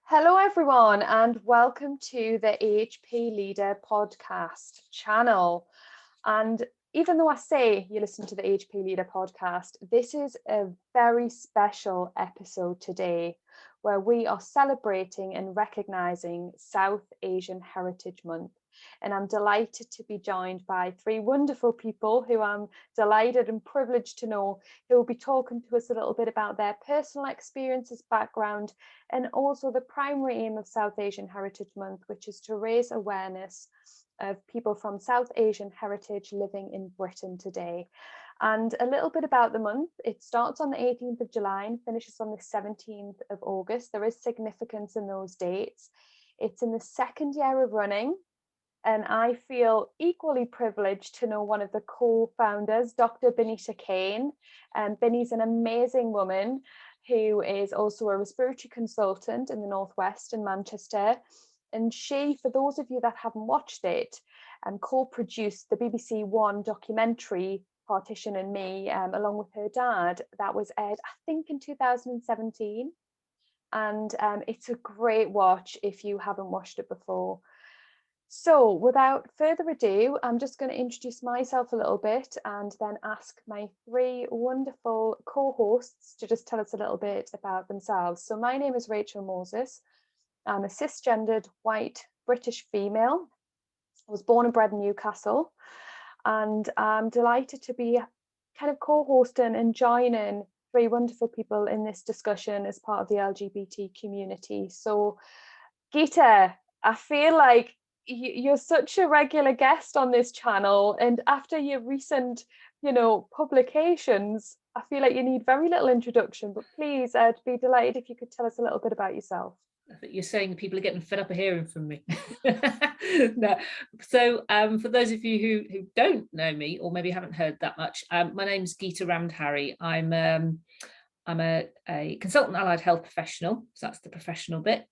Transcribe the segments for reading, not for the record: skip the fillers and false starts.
Hello, everyone, and welcome to the AHP Leader podcast channel. And even though I say you listen to the AHP Leader podcast, this is a very special episode today where we are celebrating and recognizing South Asian Heritage Month. And I'm delighted to be joined by three wonderful people who I'm delighted and privileged to know, who will be talking to us a little bit about their personal experiences, background, and also the primary aim of South Asian Heritage Month, which is to raise awareness of people from South Asian heritage living in Britain today. And a little bit about the month: it starts on the 18th of July and finishes on the 17th of August. There is significance in those dates. It's in the second year of running, and I feel equally privileged to know one of the co-founders, Dr. Benita Kane. Benny's an amazing woman who is also a respiratory consultant in the Northwest in Manchester. And she, for those of you that haven't watched it, co-produced the BBC One documentary, Partition and Me, along with her dad, that was aired, I think, in 2017. And it's a great watch if you haven't watched it before. So without further ado, I'm just going to introduce myself a little bit and then ask my three wonderful co-hosts to just tell us a little bit about themselves. So my name is Rachel Moses. I'm a cisgendered white British female. I was born and bred in Newcastle, and I'm delighted to be kind of co-hosting and joining three wonderful people in this discussion as part of the LGBT community. So Gita, I feel like you're such a regular guest on this channel, and after your recent, publications, I feel like you need very little introduction, but please, I'd be delighted if you could tell us a little bit about yourself. I think you're saying people are getting fed up of hearing from me. No. So for those of you who don't know me or maybe haven't heard that much, my name's Gita Ramdharry. I'm a consultant allied health professional, so that's the professional bit.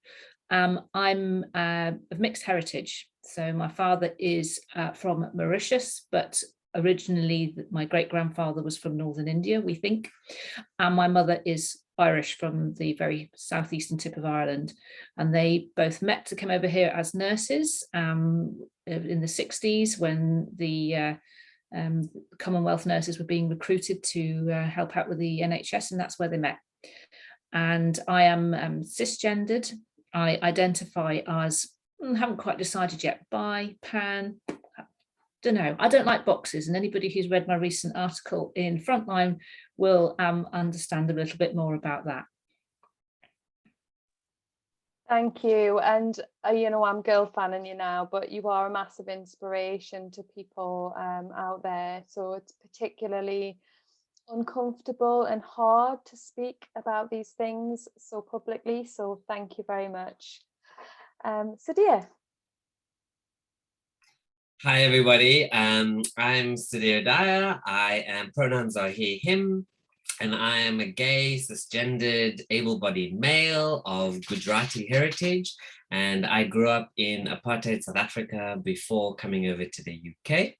I'm of mixed heritage. So my father is from Mauritius, but originally my great-grandfather was from northern India, we think. And my mother is Irish, from the very southeastern tip of Ireland. And they both met to come over here as nurses in the 60s when the Commonwealth nurses were being recruited to help out with the NHS, and that's where they met. And I am cisgendered. I identify as, haven't quite decided yet, bi, pan, don't know. I don't like boxes, and anybody who's read my recent article in Frontline will understand a little bit more about that. Thank you. And I'm girl fanning you now, but you are a massive inspiration to people out there. So it's particularly uncomfortable and hard to speak about these things so publicly. So thank you very much. Sudhir. Hi, everybody. I'm Sudhir Daya. I am pronouns are he, him, and I am a gay, cisgendered, able-bodied male of Gujarati heritage. And I grew up in apartheid South Africa before coming over to the UK.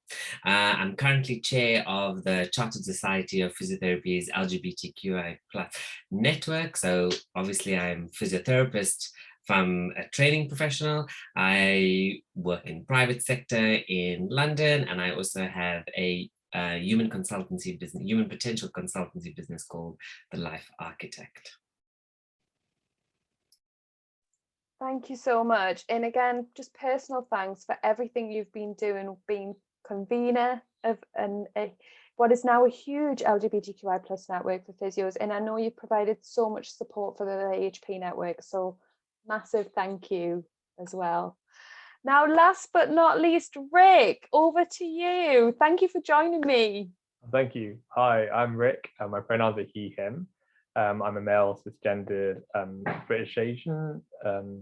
I'm currently chair of the Chartered Society of Physiotherapy's LGBTQIA+ network. So obviously I'm a physiotherapist from a training professional. I work in private sector in London, and I also have a human consultancy business, human potential consultancy business called The Life Architect. Thank you so much. And again, just personal thanks for everything you've been doing, being convener of what is now a huge LGBTQI+ network for physios. And I know you've provided so much support for the AHP network. So massive thank you as well. Now, last but not least, Rick, over to you. Thank you for joining me. Thank you. Hi, I'm Rick. My pronouns are he, him. I'm a male, cisgendered, British Asian. So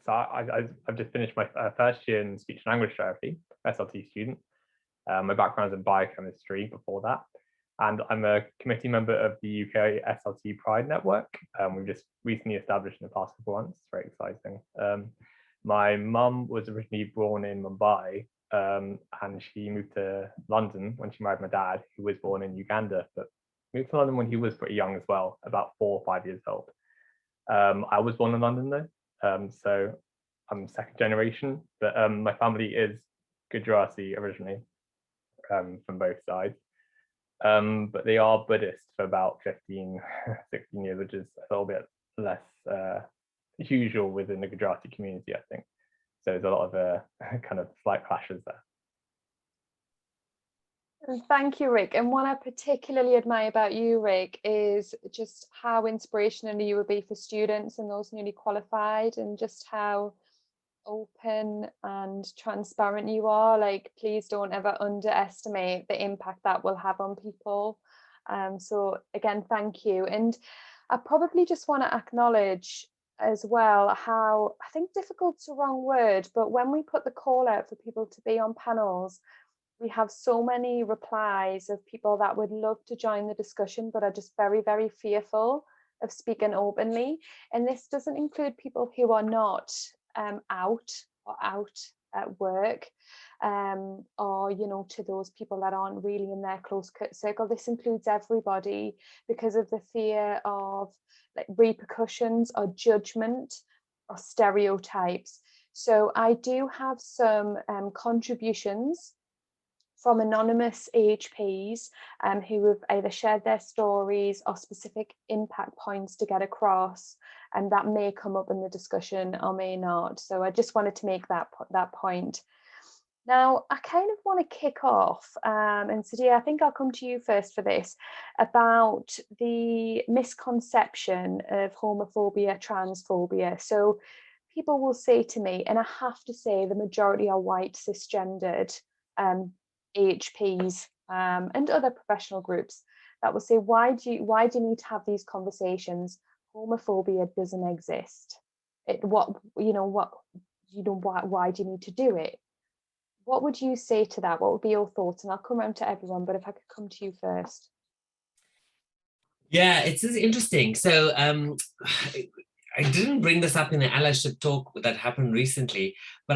I've just finished my first year in speech and language therapy, SLT student. My background is in biochemistry before that. And I'm a committee member of the UK SLT Pride Network. We've just recently established in the past couple of months. It's very exciting. My mum was originally born in Mumbai, and she moved to London when she married my dad, who was born in Uganda, but moved to London when he was pretty young as well, about 4 or 5 years old. I was born in London though, so I'm second generation, but my family is Gujarati originally, from both sides. But they are Buddhist for about 15, 16 years, which is a little bit less usual within the Gujarati community, I think. So there's a lot of kind of slight clashes there. Thank you, Rick. And what I particularly admire about you, Rick, is just how inspirational you would be for students and those newly qualified, and just how open and transparent you are. Like, please don't ever underestimate the impact that will have on people. So again, thank you. And I probably just want to acknowledge as well how, I think difficult's the wrong word, but when we put the call out for people to be on panels, we have so many replies of people that would love to join the discussion but are just very, very fearful of speaking openly. And this doesn't include people who are not out at work, or, you know, to those people that aren't really in their close circle. This includes everybody, because of the fear of like repercussions or judgment or stereotypes. So I do have some contributions from anonymous AHPs who have either shared their stories or specific impact points to get across, and that may come up in the discussion or may not. So I just wanted to make that point. Now, I kind of want to kick off, and Sudhir, I think I'll come to you first for this, about the misconception of homophobia, transphobia. So people will say to me, and I have to say the majority are white, cisgendered AHPs and other professional groups, that will say, why do you need to have these conversations? Homophobia doesn't exist. Why do you need to do it? What would you say to that? What would be your thoughts? And I'll come around to everyone, but if I could come to you first. Yeah, it's interesting. So I didn't bring this up in the allyship talk that happened recently, but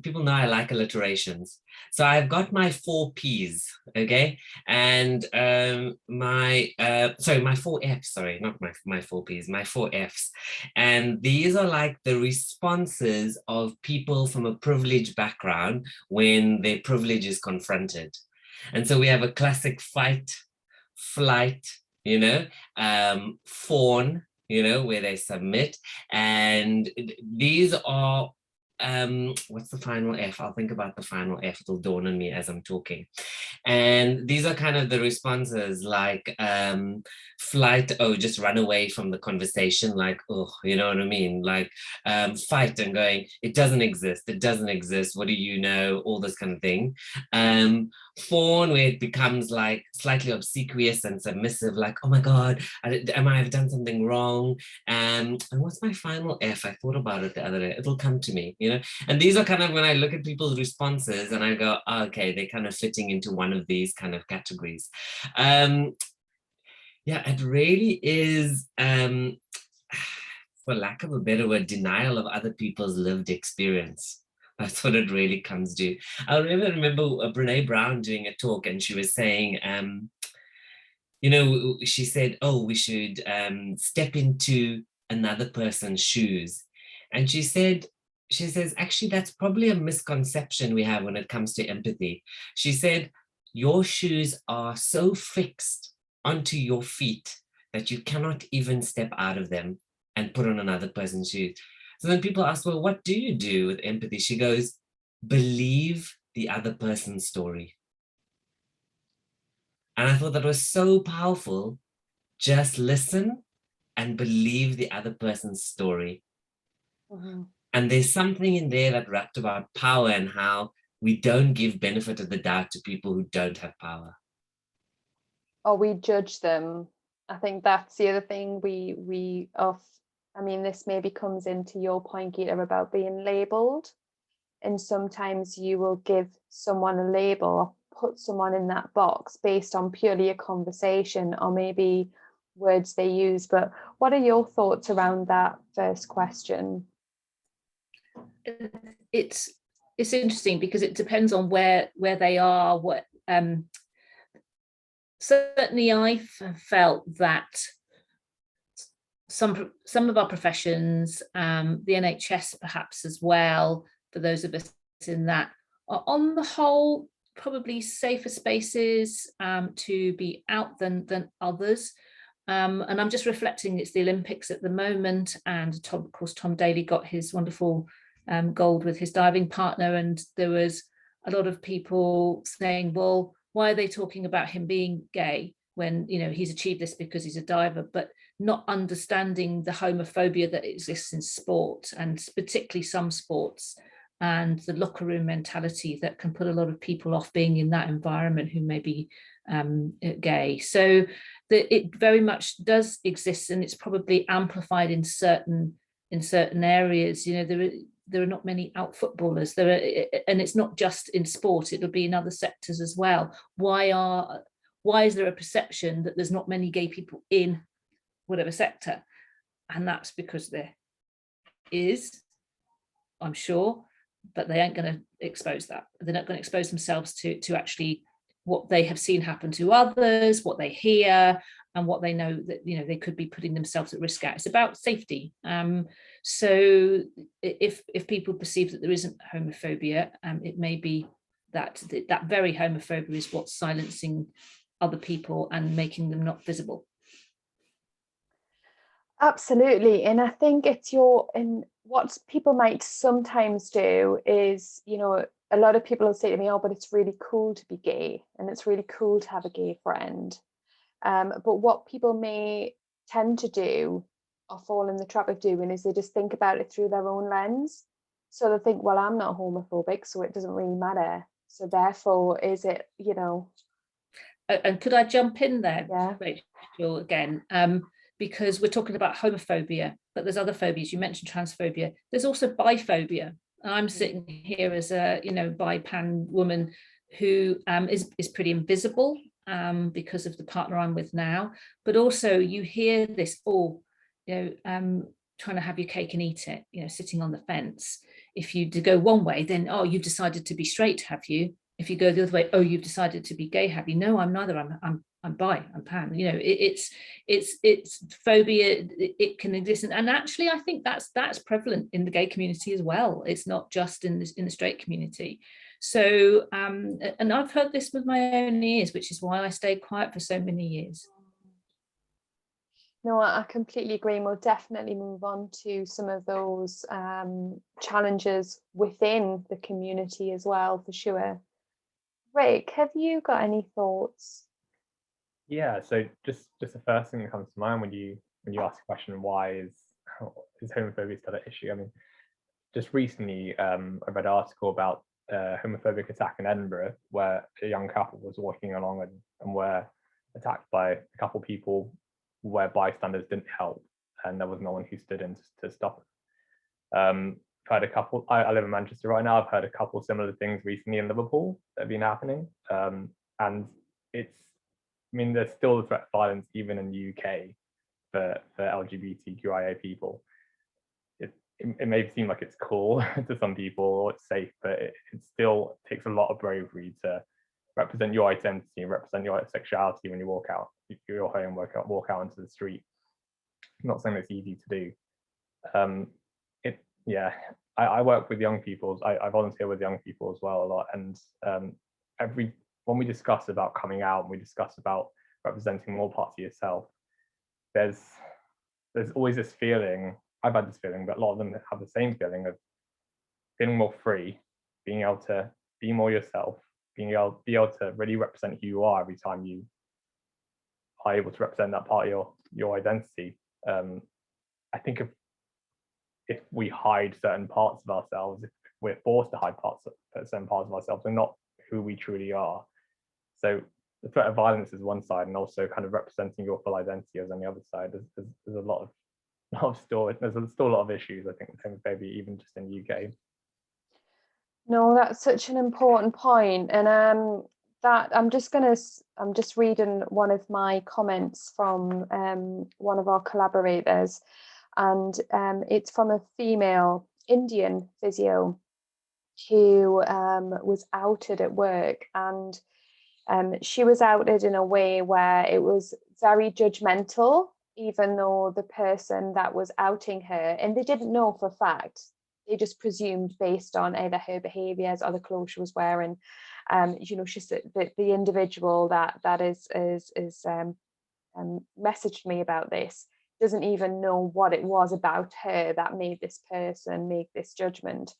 people know I like alliterations. So I've got my 4 Ps, okay? And my 4 Fs, sorry, not my 4 Ps, my 4 Fs. And these are like the responses of people from a privileged background when their privilege is confronted. And so we have a classic fight, flight, fawn, where they submit. And these are, what's the final F? I'll think about the final F, it'll dawn on me as I'm talking. And these are kind of the responses, like flight, oh, just run away from the conversation, like, oh, you know what I mean? Like fight and going, it doesn't exist, what do you know? All this kind of thing. Fawn, where it becomes like slightly obsequious and submissive, like, oh my God, have done something wrong? And what's my final F? I thought about it the other day, it'll come to me, And these are kind of when I look at people's responses and I go, oh, okay, they're kind of fitting into one of these kind of categories. Yeah, it really is, for lack of a better word, denial of other people's lived experience. That's what it really comes to. I remember Brene Brown doing a talk, and she was saying, she said, oh, we should step into another person's shoes. And she says, actually, that's probably a misconception we have when it comes to empathy. She said, your shoes are so fixed onto your feet that you cannot even step out of them and put on another person's shoes. So then people ask, well, what do you do with empathy? She goes, believe the other person's story. And I thought that was so powerful. Just listen and believe the other person's story. Mm-hmm. And there's something in there that wrapped about power and how we don't give benefit of the doubt to people who don't have power. Or we judge them. I think that's the other thing this maybe comes into your point, Gita, about being labelled. And sometimes you will give someone a label or put someone in that box based on purely a conversation or maybe words they use. But what are your thoughts around that first question? It's interesting because it depends on where they are. What certainly I felt that some of our professions, the NHS perhaps as well, for those of us in that, are on the whole probably safer spaces to be out than others. And I'm just reflecting, it's the Olympics at the moment, and of course Tom Daley got his wonderful gold with his diving partner, and there was a lot of people saying, well, why are they talking about him being gay when, you know, he's achieved this because he's a diver, but not understanding the homophobia that exists in sport, and particularly some sports, and the locker room mentality that can put a lot of people off being in that environment who may be gay. So it very much does exist, and it's probably amplified in certain areas. You know, there are not many out footballers. And it's not just in sport, it'll be in other sectors as well. Why is there a perception that there's not many gay people in whatever sector? And that's because there is, I'm sure, but they ain't going to expose that. They're not going to expose themselves to actually what they have seen happen to others, what they hear, and what they know that, you know, they could be putting themselves at risk at. It's about safety. So if people perceive that there isn't homophobia, it may be that very homophobia is what's silencing other people and making them not visible. Absolutely. And I think and what people might sometimes do is, you know, a lot of people will say to me, oh, but it's really cool to be gay and it's really cool to have a gay friend. But what people may tend to do or fall in the trap of doing is they just think about it through their own lens. So they think, well, I'm not homophobic, so it doesn't really matter. So therefore, is it, you know. And could I jump in there, yeah. Rachel, again? Because we're talking about homophobia, but there's other phobias. You mentioned transphobia. There's also biphobia. I'm sitting here as a, you know, bi-pan woman who is pretty invisible because of the partner I'm with now. But also you hear this, oh, you know, trying to have your cake and eat it, you know, sitting on the fence. If you go one way, then, oh, you've decided to be straight, have you? If you go the other way, oh, you've decided to be gay, have you? No, I'm neither. I'm bi, I'm pan. You know, it's phobia. It can exist, and actually, I think that's prevalent in the gay community as well. It's not just in the straight community. So, and I've heard this with my own ears, which is why I stayed quiet for so many years. No, I completely agree. And we'll definitely move on to some of those challenges within the community as well, for sure. Rick, have you got any thoughts? Yeah, so just the first thing that comes to mind when you ask the question, why is homophobia still an issue? I mean, just recently I read an article about a homophobic attack in Edinburgh, where a young couple was walking along and were attacked by a couple of people where bystanders didn't help, and there was no one who stood in to stop it. I've heard a couple. I live in Manchester right now. I've heard a couple similar things recently in Liverpool that have been happening, and it's. I mean, there's still the threat of violence even in the UK for LGBTQIA people. It may seem like it's cool to some people or it's safe, but it still takes a lot of bravery to represent your identity and represent your sexuality when you walk out your home, walk out into the street. Not something that's easy to do. I work with young people. I volunteer with young people as well a lot, and when we discuss about coming out and we discuss about representing more parts of yourself, there's always this feeling. I've had this feeling, but a lot of them have the same feeling of feeling more free, being able to be more yourself, be able to really represent who you are every time you are able to represent that part of your identity. I think if we hide certain parts of ourselves, if we're forced to hide certain parts of ourselves, we're not who we truly are. So the threat of violence is one side, and also kind of representing your full identity is on the other side. There's a lot of still a lot of issues, I think, with homophobia, even just in the UK. No, that's such an important point, and that I'm just reading one of my comments from one of our collaborators, and it's from a female Indian physio who was outed at work, and she was outed in a way where it was very judgmental, even though the person that was outing her, and they didn't know for a fact, they just presumed based on either her behaviours or the clothes she was wearing. You know, she's the individual that is messaged me about this doesn't even know what it was about her that made this person make this judgment.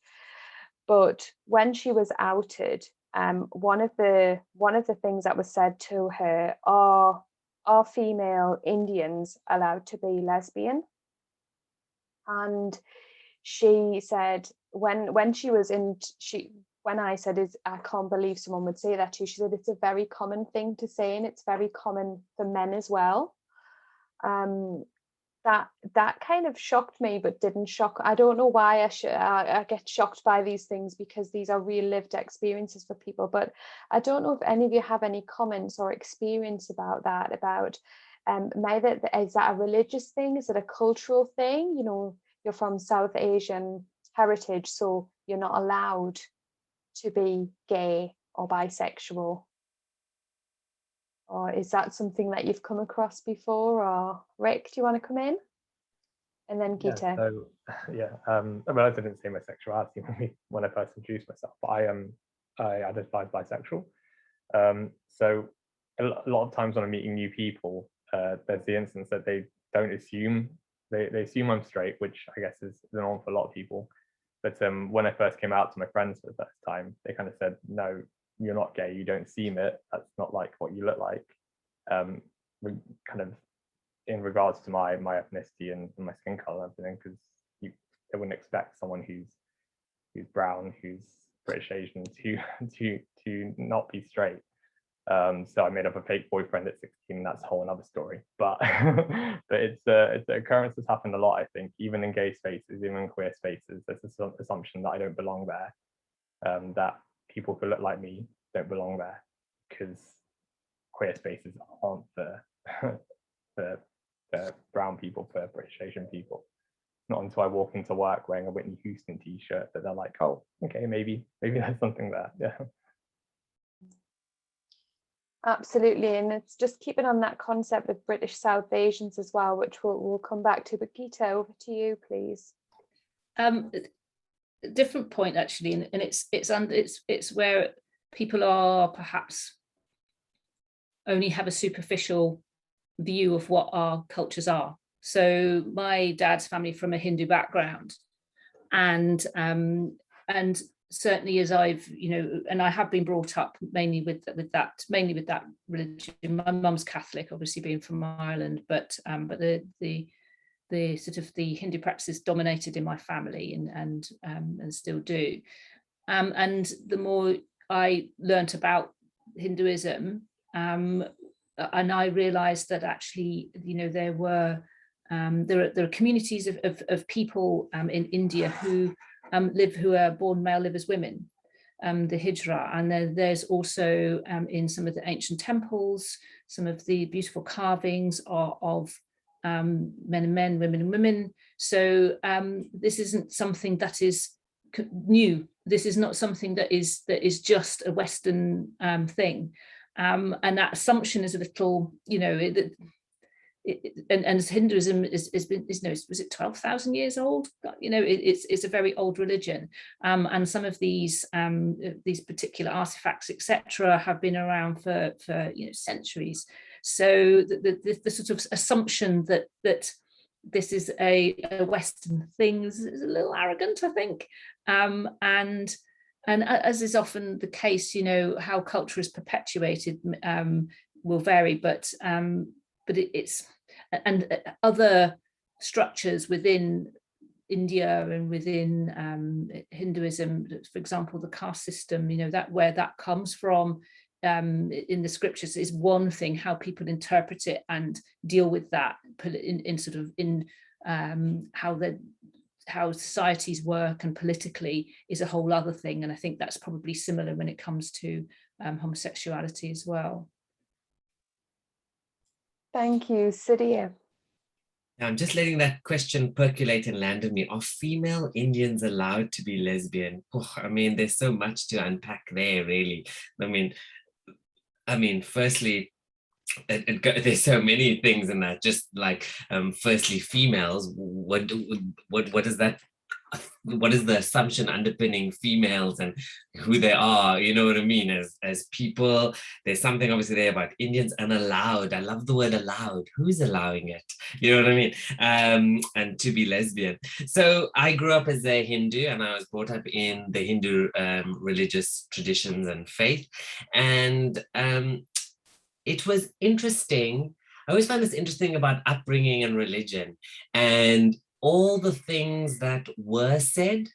But when she was outed, one of the things that was said to her are female Indians allowed to be lesbian? And she said when she was in when I said I can't believe someone would say that to you, she said it's a very common thing to say, and it's very common for men as well. That kind of shocked me, but didn't shock. I don't know why I get shocked by these things, because these are real lived experiences for people. But I don't know if any of you have any comments or experience about that, about maybe is that a religious thing? Is it a cultural thing? You know, you're from South Asian heritage, so you're not allowed to be gay or bisexual. Or is that something that you've come across before? Or Rick, do you want to come in? And then Gita. Well, I didn't say my sexuality when I first introduced myself, but I identify as bisexual. So a lot of times when I'm meeting new people, there's the instance that they don't assume, they assume I'm straight, which I guess is the norm for a lot of people. But when I first came out to my friends for the first time, they kind of said, no, you're not gay, you don't seem it, that's not like what you look like. Kind of in regards to my ethnicity and my skin color and everything, because they wouldn't expect someone who's brown, who's British Asian to not be straight. So I made up a fake boyfriend at 16, and that's a whole another story. But but it's an occurrence that's happened a lot, I think, even in gay spaces, even in queer spaces. There's this assumption that I don't belong there, that people who look like me don't belong there, because queer spaces aren't for brown people, for British Asian people. Not until I walk into work wearing a Whitney Houston t-shirt that they're like, oh, okay, maybe there's something there. Yeah. Absolutely, and it's just keeping on that concept of British South Asians as well, which we'll come back to. But Gita, over to you, please. Different point actually, and it's where people are perhaps only have a superficial view of what our cultures are. So my dad's family from a Hindu background, and certainly as I've, and I have been brought up mainly with that religion. My mum's Catholic, obviously being from Ireland, but the sort of the Hindu practices dominated in my family and still do. And the more I learnt about Hinduism, and I realised that actually, there are communities of people in India who are born male, live as women, the Hijra, and there's also in some of the ancient temples, some of the beautiful carvings of men and men, women and women. So this isn't something that is new. This is not something that is just a Western thing, and that assumption is a little, and Hinduism is was it 12,000 years old? It's a very old religion, and some of these particular artifacts, etc., have been around for centuries. So the sort of assumption that this is a Western thing is a little arrogant, I think, and as is often the case, how culture is perpetuated will vary, but it's and other structures within India and within Hinduism, for example, the caste system, that where that comes from in the scriptures is one thing. How people interpret it and deal with that in how societies work and politically is a whole other thing. And I think that's probably similar when it comes to homosexuality as well. Thank you, Sudhir. I'm just letting that question percolate and land on me. Are female Indians allowed to be lesbian? Oh, I mean, there's so much to unpack there, really. I mean, firstly, there's so many things in that. Just like firstly, females. What is that? What is the assumption underpinning females and who they are? You know what I mean? As people, there's something obviously there about Indians and allowed. I love the word allowed. Who's allowing it? You know what I mean? And to be lesbian. So I grew up as a Hindu, and I was brought up in the Hindu religious traditions and faith, and it was interesting. I always find this interesting about upbringing and religion, and all the things that were said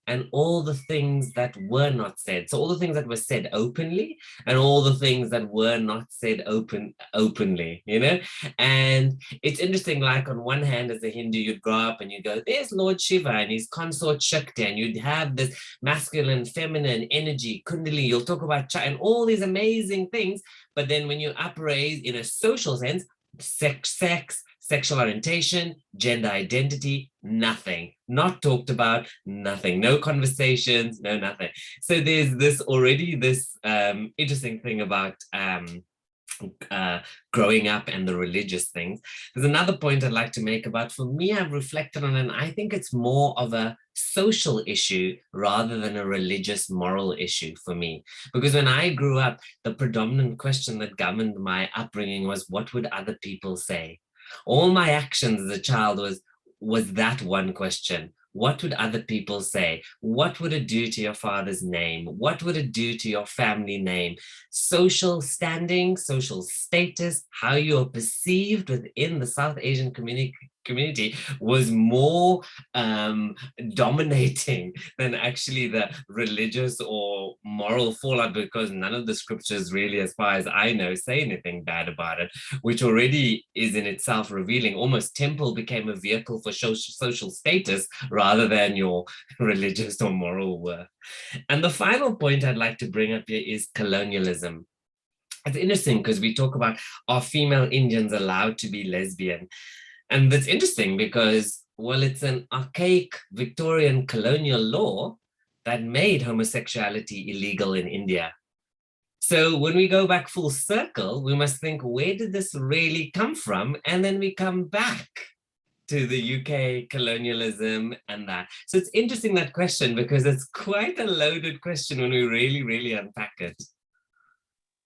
and all the things that were not said. So all the things that were said openly and all the things that were not said openly, you know? And it's interesting, like on one hand, as a Hindu, you'd grow up and you go, there's Lord Shiva and his consort Shakti, and you'd have this masculine, feminine energy, Kundalini, you'll talk about and all these amazing things. But then when you upraise in a social sense, sex, sexual orientation, gender identity, nothing. Not talked about, nothing. No conversations, no nothing. So there's this interesting thing about growing up and the religious things. There's another point I'd like to make about, for me, I've reflected on, and I think it's more of a social issue rather than a religious moral issue for me. Because when I grew up, the predominant question that governed my upbringing was, what would other people say? All my actions as a child was that one question. What would other people say? What would it do to your father's name? What would it do to your family name? Social standing, social status, how you're perceived within the South Asian community was more dominating than actually the religious or moral fallout, because none of the scriptures really, as far as I know, say anything bad about it, which already is in itself revealing. Almost temple became a vehicle for social status rather than your religious or moral worth. And the final point I'd like to bring up here is colonialism. It's interesting because we talk about, are female Indians allowed to be lesbian? And that's interesting because, well, it's an archaic Victorian colonial law that made homosexuality illegal in India. So when we go back full circle, we must think, where did this really come from? And then we come back to the UK colonialism and that. So it's interesting, that question, because it's quite a loaded question when we really, really unpack it.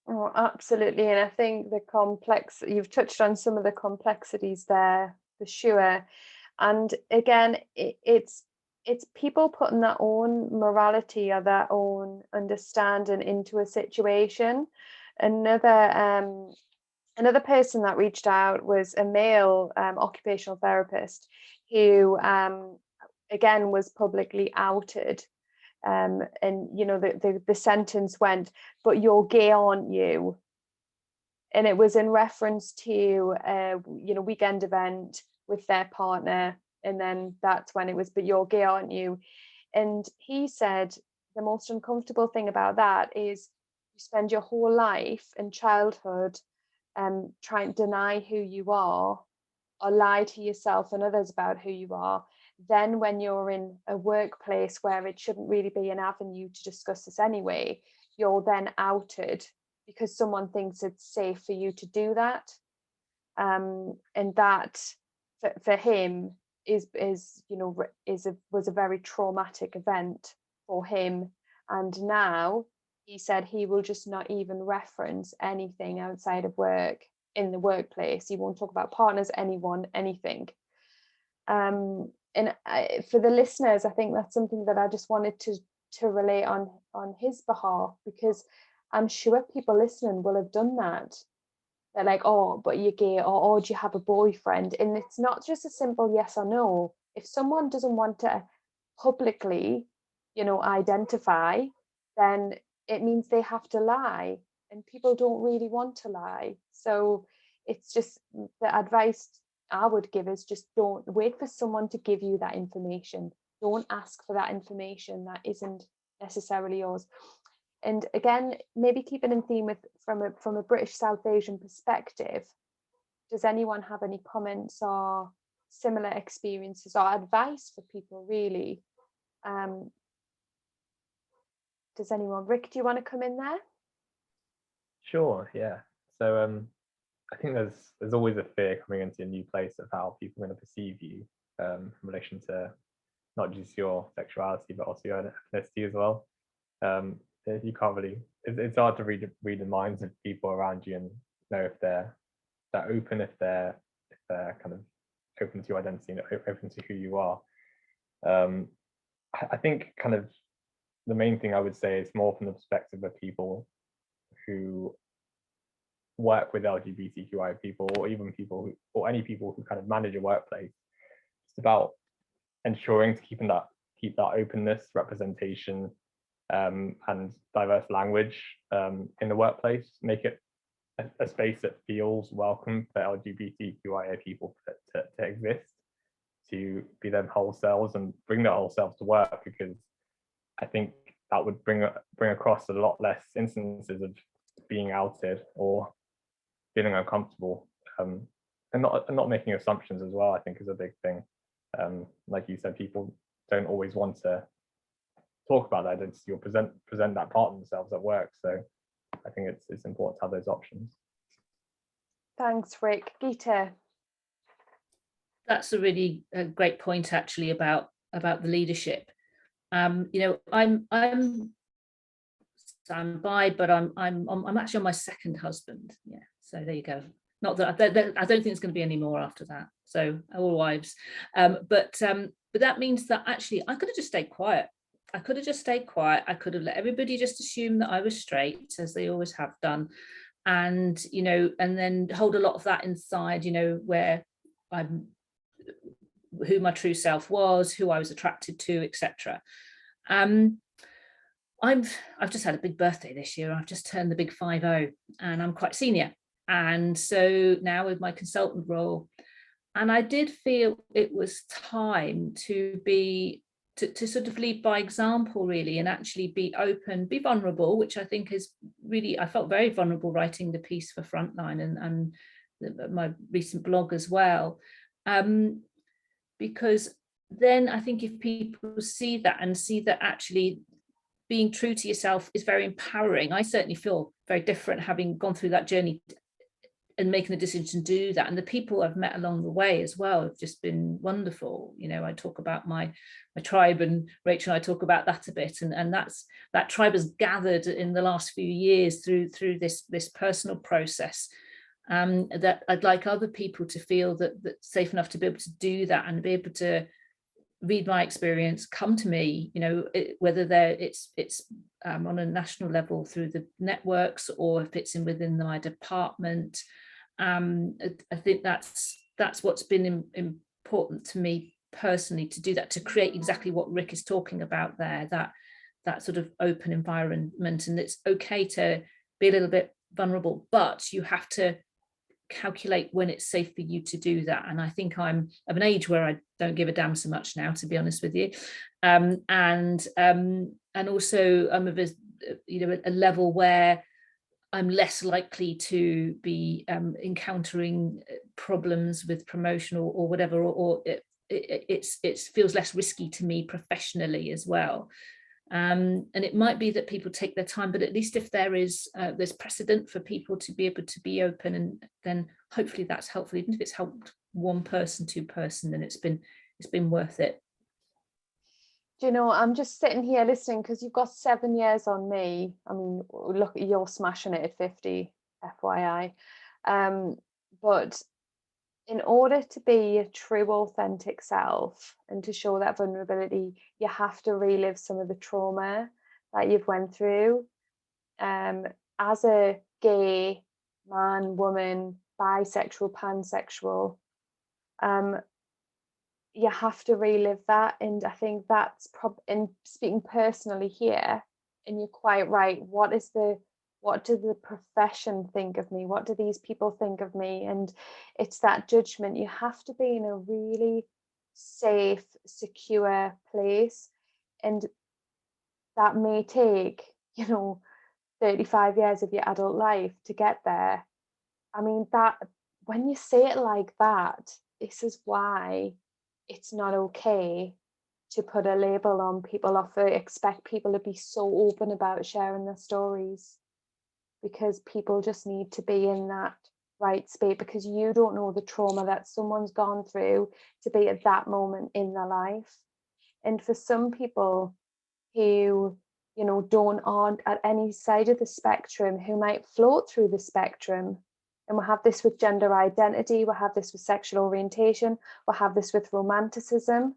Oh, absolutely. And I think you've touched on some of the complexities there for sure. And again, it's people putting their own morality or their own understanding into a situation. Another person that reached out was a male occupational therapist who again was publicly outed. And you know, the sentence went, "But you're gay, aren't you?" And it was in reference to weekend event with their partner, and then that's when it was, "But you're gay, aren't you?" And he said the most uncomfortable thing about that is you spend your whole life and childhood trying to deny who you are or lie to yourself and others about who you are. Then when you're in a workplace where it shouldn't really be an avenue to discuss this anyway, you're then outed because someone thinks it's safe for you to do that. And that for him was a very traumatic event for him. And now he said he will just not even reference anything outside of work in the workplace. He won't talk about partners, anyone, anything. And for the listeners, I think that's something that I just wanted to relate on his behalf, because I'm sure people listening will have done that. They're like, "Oh, but you're gay," or "Oh, do you have a boyfriend?" And it's not just a simple yes or no. If someone doesn't want to publicly, identify, then it means they have to lie, and people don't really want to lie. So it's just, the advice I would give is just don't wait for someone to give you that information. Don't ask for that information that isn't necessarily yours. And again, maybe keep it in theme with from a British South Asian perspective. Does anyone have any comments or similar experiences or advice for people, really? Does anyone? Rick, do you want to come in there? Sure, yeah. So I think there's always a fear coming into a new place of how people are going to perceive you in relation to not just your sexuality but also your ethnicity as well. You can't really. It's hard to read the minds of people around you and know if they're open, if they're kind of open to your identity and open to who you are. I think kind of the main thing I would say is more from the perspective of people who work with LGBTQIA people, or even people or any people who kind of manage a workplace. It's about ensuring to keep that openness, representation, and diverse language in the workplace. Make it a space that feels welcome for LGBTQIA people to exist, to be their whole selves and bring their whole selves to work, because I think that would bring across a lot less instances of being outed or feeling uncomfortable, and not making assumptions as well. I think is a big thing. Like you said, people don't always want to talk about that identity or present that part of themselves at work. So I think it's important to have those options. Thanks, Rick. Gita. That's a really great point, actually, about the leadership. You know, I'm bi, but I'm actually on my second husband. Yeah, so there you go. Not that I don't think it's going to be any more after that. So all wives, but that means that actually I could have just stayed quiet. I could have let everybody just assume that I was straight, as they always have done, and you know, and then hold a lot of that inside. You know, where who my true self was, who I was attracted to, etc. I've just had a big birthday this year. I've just turned the big 50, and I'm quite senior. And so now with my consultant role, and I did feel it was time to sort of lead by example, really, and actually be open, be vulnerable, which I think is really, I felt very vulnerable writing the piece for Frontline and my recent blog as well. Because then I think if people see that and see that actually being true to yourself is very empowering. I certainly feel very different having gone through that journey and making the decision to do that. And the people I've met along the way as well have just been wonderful. You know, I talk about my tribe, and Rachel and I talk about that a bit. And that tribe has gathered in the last few years through this personal process. That I'd like other people to feel that safe enough to be able to do that and be able to read my experience, come to me, you know, whether it's on a national level through the networks, or if it's within my department. I think that's what's been important to me personally, to do that, to create exactly what Rick is talking about there, that sort of open environment. And it's okay to be a little bit vulnerable, but you have to calculate when it's safe for you to do that. And I think I'm of an age where I don't give a damn so much now, to be honest with you, and also I'm of a level where I'm less likely to be encountering problems with promotion or whatever, or it feels less risky to me professionally as well. And it might be that people take their time, but at least if there's precedent for people to be able to be open, and then hopefully that's helpful. Even if it's helped one person, two person, then it's been worth it. Do you know, I'm just sitting here listening because you've got 7 years on me. I mean, look, you're smashing it at 50, FYI. But in order to be a true, authentic self and to show that vulnerability, you have to relive some of the trauma that you've went through. As a gay man, woman, bisexual, pansexual, you have to relive that. And I think that's in speaking personally here, and you're quite right. What do the profession think of me? What do these people think of me? And it's that judgment. You have to be in a really safe, secure place. And that may take, 35 years of your adult life to get there. I mean, that when you say it like that, this is why it's not okay to put a label on people or expect people to be so open about sharing their stories, because people just need to be in that right space, because you don't know the trauma that someone's gone through to be at that moment in their life. And for some people who, you know, aren't at any side of the spectrum, who might float through the spectrum, and we'll have this with gender identity, we'll have this with sexual orientation, we'll have this with romanticism.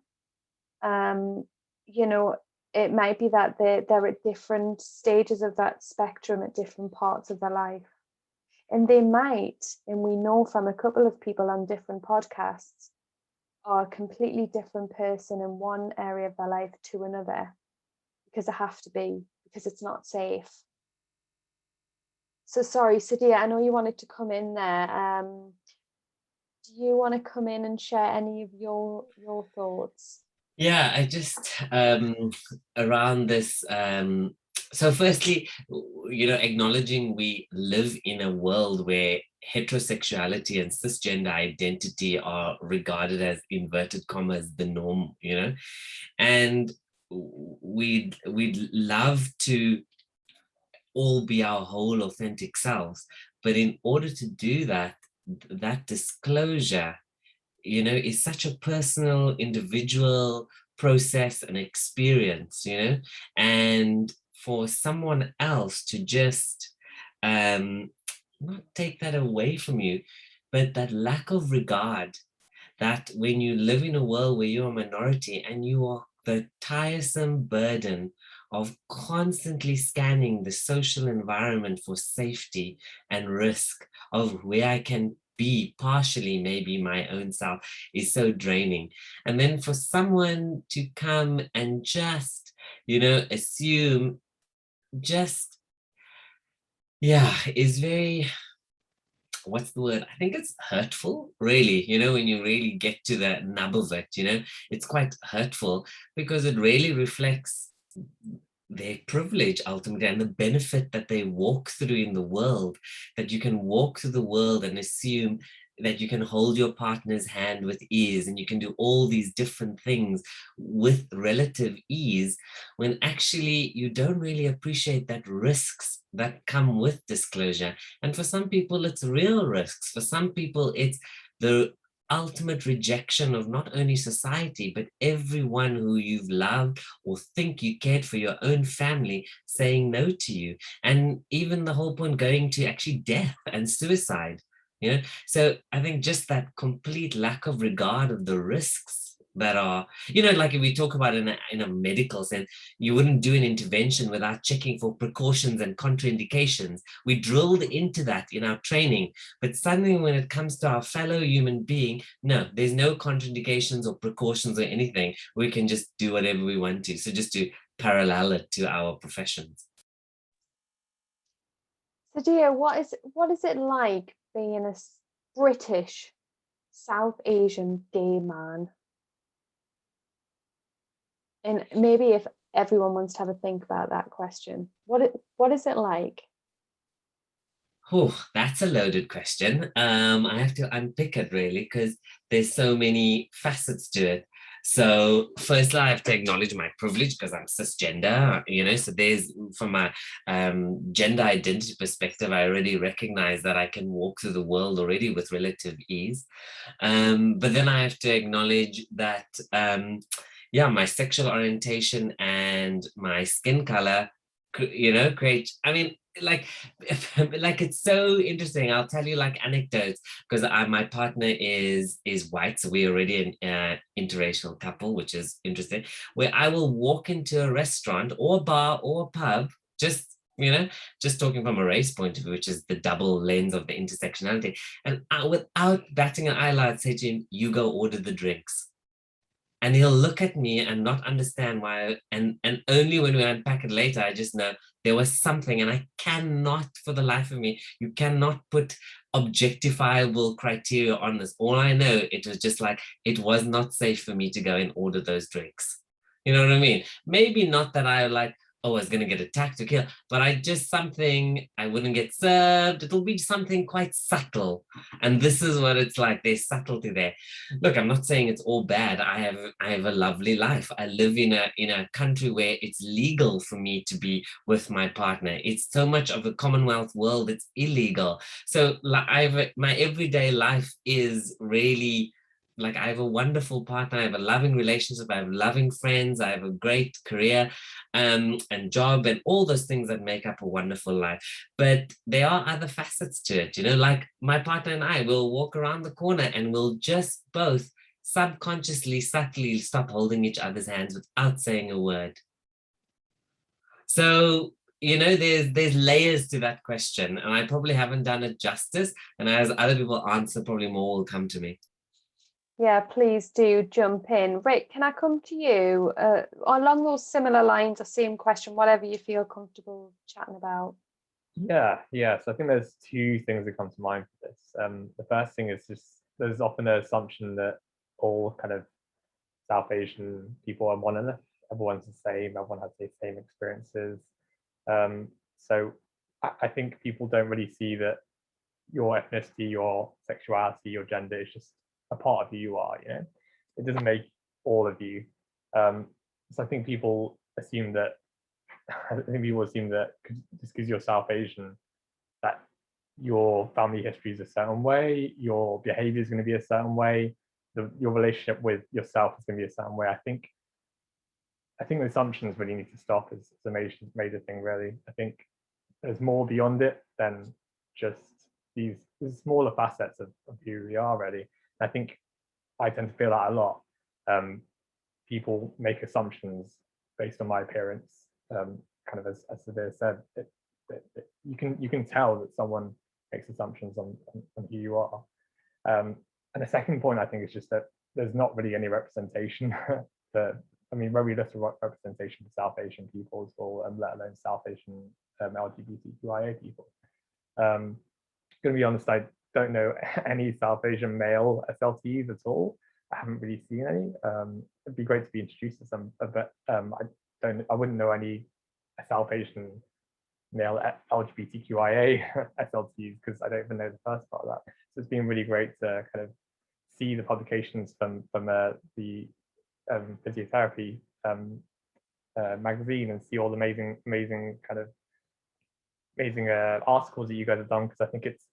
You know, it might be that they're at different stages of that spectrum at different parts of their life. And they might, and we know from a couple of people on different podcasts, are a completely different person in one area of their life to another, because they have to be, because it's not safe. So sorry, Sudhir, I know you wanted to come in there. Do you want to come in and share any of your thoughts? Yeah, I just around this. So firstly, you know, acknowledging we live in a world where heterosexuality and cisgender identity are regarded as, inverted commas, the norm, you know, and we'd love to all be our whole authentic selves. But in order to do that, that disclosure, you know, is such a personal, individual process and experience, you know, and for someone else to just not take that away from you, but that lack of regard, that when you live in a world where you're a minority and you are the tiresome burden of constantly scanning the social environment for safety and risk of where I can be partially maybe my own self, is so draining. And then for someone to come and just, you know, assume, just, yeah, is very, what's the word? I think it's hurtful, really, you know, when you really get to the nub of it, you know, it's quite hurtful, because it really reflects their privilege ultimately, and the benefit that they walk through in the world, that you can walk through the world and assume that you can hold your partner's hand with ease, and you can do all these different things with relative ease, when actually you don't really appreciate that risks that come with disclosure. And for some people, it's real risks. For some people, it's the ultimate rejection of not only society, but everyone who you've loved or think you cared for, your own family, saying no to you. And even the whole point going to actually death and suicide, you know? So I think just that complete lack of regard of the risks that are, you know, like if we talk about in a medical sense, you wouldn't do an intervention without checking for precautions and contraindications. We drilled into that in our training, but suddenly when it comes to our fellow human being, no, there's no contraindications or precautions or anything. We can just do whatever we want to. So just to parallel it to our professions. So dear, what is it like being a British South Asian gay man? And maybe if everyone wants to have a think about that question, what is it like? Oh, that's a loaded question. I have to unpick it really, because there's so many facets to it. So firstly, I have to acknowledge my privilege because I'm cisgender, you know, so there's, from my gender identity perspective, I already recognize that I can walk through the world already with relative ease. But then I have to acknowledge that, yeah, my sexual orientation and my skin color, you know, create, I mean, like it's so interesting. I'll tell you like anecdotes, because my partner is white, so we're already an interracial couple, which is interesting, where I will walk into a restaurant or a bar or a pub, just, you know, just talking from a race point of view, which is the double lens of the intersectionality, and without batting an eyelid, I'd say to him, you go order the drinks. And he'll look at me and not understand why. And only when we unpack it later, I just know there was something, and I cannot, for the life of me, you cannot put objectifiable criteria on this. All I know, it was just like, it was not safe for me to go and order those drinks. You know what I mean? Maybe not that I like oh, I was going to get attacked or killed, but I wouldn't get served. It'll be something quite subtle. And this is what it's like. There's subtlety there. Look, I'm not saying it's all bad. I have a lovely life. I live in a country where it's legal for me to be with my partner. It's so much of a Commonwealth world, it's illegal. So my everyday life is really, like, I have a wonderful partner, I have a loving relationship, I have loving friends, I have a great career and job and all those things that make up a wonderful life. But there are other facets to it, like my partner and I will walk around the corner and we'll just both subconsciously, subtly stop holding each other's hands without saying a word. So, there's layers to that question, and I probably haven't done it justice. And as other people answer, probably more will come to me. Yeah, please do jump in. Rick, can I come to you along those similar lines or same question, whatever you feel comfortable chatting about? Yeah. So I think there's two things that come to mind for this. The first thing is just there's often an assumption that all kind of South Asian people are monolith. Everyone's the same. Everyone has the same experiences. So I think people don't really see that your ethnicity, your sexuality, your gender is just a part of who you are. It doesn't make all of you. So I think people assume that just because you're South Asian, that your family history is a certain way, your behavior is going to be a certain way, your relationship with yourself is going to be a certain way. I think the assumptions really need to stop as a major thing, really. I think there's more beyond it than just these smaller facets of who we are, really. I think I tend to feel that a lot. People make assumptions based on my appearance, kind of as Sudhir said. You can tell that someone makes assumptions on who you are. And the second point, I think, is just that there's not really any representation. Very little representation for South Asian people, or let alone South Asian LGBTQIA people. Going to be honest, I don't know any South Asian male SLTs at all. I haven't really seen any. It'd be great to be introduced to some, but I wouldn't know any South Asian male LGBTQIA SLTs because I don't even know the first part of that. So it's been really great to kind of see the publications from the physiotherapy magazine and see all the amazing articles that you guys have done, because I think it's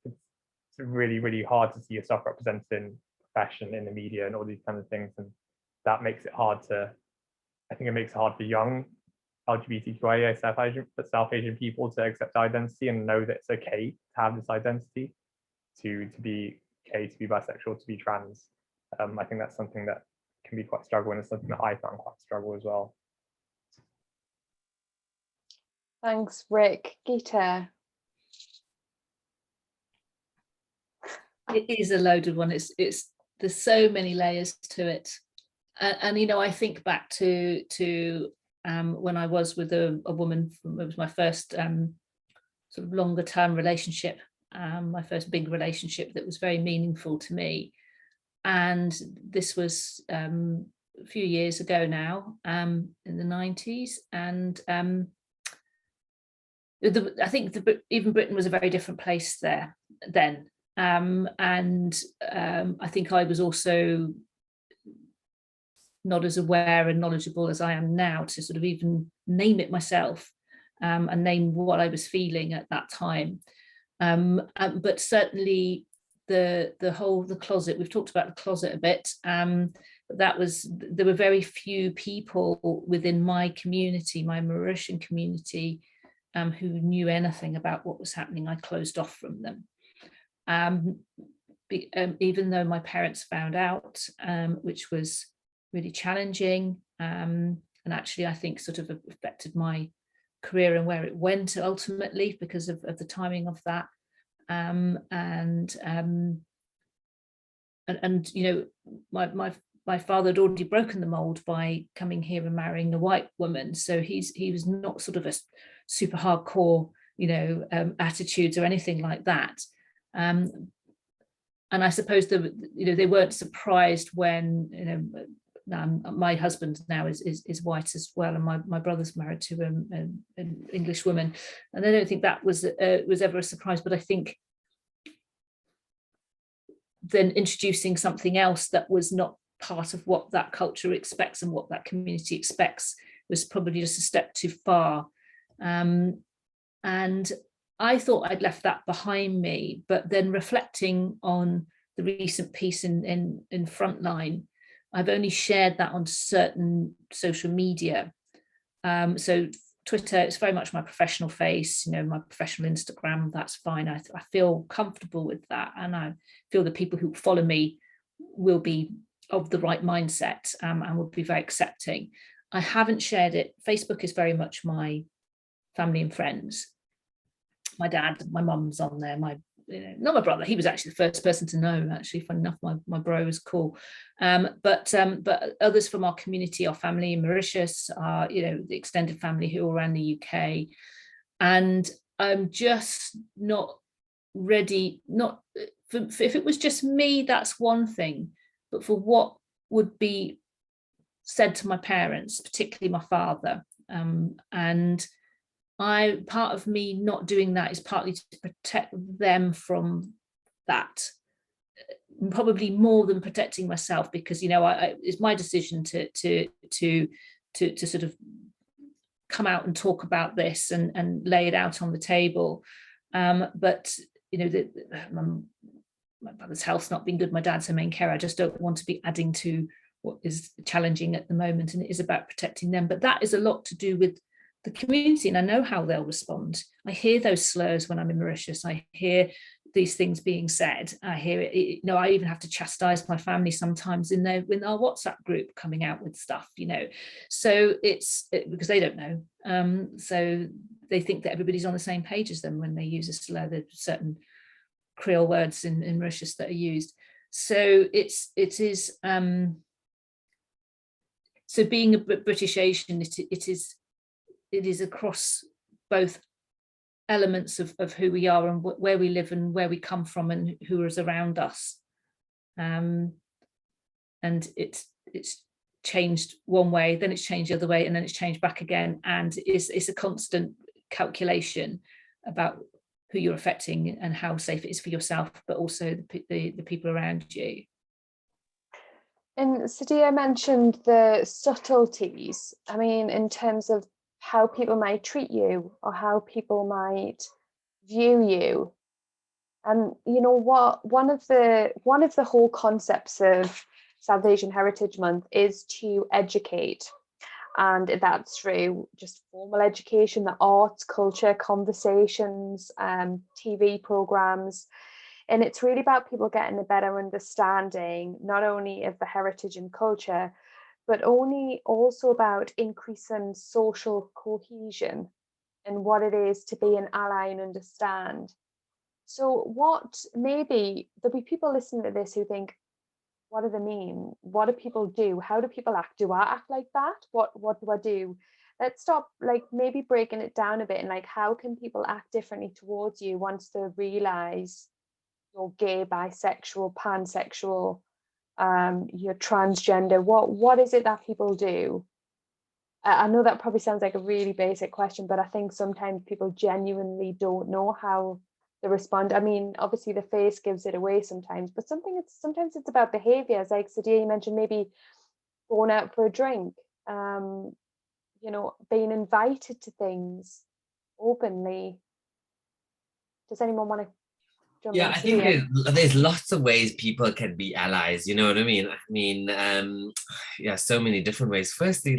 really, really hard to see yourself represented in fashion, in the media, and all these kind of things, and that makes it hard for young LGBTQIA South Asian people to accept identity and know that it's okay to have this identity, to be gay, to be bisexual, to be trans. I think that's something that can be quite struggle, and it's something that I found quite a struggle as well. Thanks, Rick. Gita. It is a loaded one. There's so many layers to it, and I think back to when I was with a woman. It was my first sort of longer term relationship, my first big relationship that was very meaningful to me, and this was a few years ago now, in the 90s, and I think even Britain was a very different place there then. And I think I was also not as aware and knowledgeable as I am now to sort of even name it myself, and name what I was feeling at that time. But certainly the closet, we've talked about the closet a bit, but there were very few people within my community, my Mauritian community, who knew anything about what was happening. I closed off from them. Even though my parents found out, which was really challenging, and actually I think sort of affected my career and where it went ultimately because of the timing of that. My father had already broken the mold by coming here and marrying a white woman, so he was not sort of a super hardcore attitudes or anything like that. And I suppose they weren't surprised when my husband now is white as well, and my brother's married to an English woman, and I don't think that was ever a surprise. But I think then introducing something else that was not part of what that culture expects and what that community expects was probably just a step too far. And I thought I'd left that behind me, but then reflecting on the recent piece in Frontline, I've only shared that on certain social media. So Twitter, it's very much my professional face, my professional Instagram, that's fine. I feel comfortable with that. And I feel the people who follow me will be of the right mindset and will be very accepting. I haven't shared it. Facebook is very much my family and friends. My dad, my mum's on there, not my brother, he was actually the first person to know, actually, funny enough, my bro was cool. But others from our community, our family in Mauritius, the extended family who are around the UK. And I'm just not ready, if it was just me, that's one thing, but for what would be said to my parents, particularly my father. And part of me not doing that is partly to protect them from that, probably more than protecting myself, because it's my decision to sort of come out and talk about this and lay it out on the table. But my brother's health's not been good, my dad's her main carer. I just don't want to be adding to what is challenging at the moment, and it is about protecting them. But that is a lot to do with the community, and I know how they'll respond. I hear those slurs when I'm in Mauritius. I hear these things being said. I hear it. I even have to chastise my family sometimes in our WhatsApp group, coming out with stuff. So it's because they don't know. So they think that everybody's on the same page as them when they use a slur. There's certain Creole words in Mauritius that are used. So it is. So being a British Asian, it is across both elements of who we are and where we live and where we come from and who is around us. And it's changed one way, then it's changed the other way, and then it's changed back again. And it's a constant calculation about who you're affecting and how safe it is for yourself, but also the people around you. And Sudhir mentioned the subtleties. I mean, in terms of how people might treat you or how people might view you. And one of the whole concepts of South Asian Heritage Month is to educate. And that's through just formal education, the arts, culture, conversations, TV programs. And it's really about people getting a better understanding, not only of the heritage and culture, but also about increasing social cohesion and what it is to be an ally and understand. So maybe there'll be people listening to this who think, what do they mean? What do people do? How do people act? Do I act like that? What do I do? Let's stop maybe breaking it down a bit, and how can people act differently towards you once they realize you're gay, bisexual, pansexual, you're transgender. What is it that people do? I know that probably sounds like a really basic question, but I think sometimes people genuinely don't know how they respond. I mean, obviously the face gives it away sometimes, but sometimes it's about behaviors. Like Sudhir, you mentioned maybe going out for a drink, being invited to things openly. Does anyone want to? Yeah, I think there's lots of ways people can be allies, you know what I mean? So many different ways. Firstly,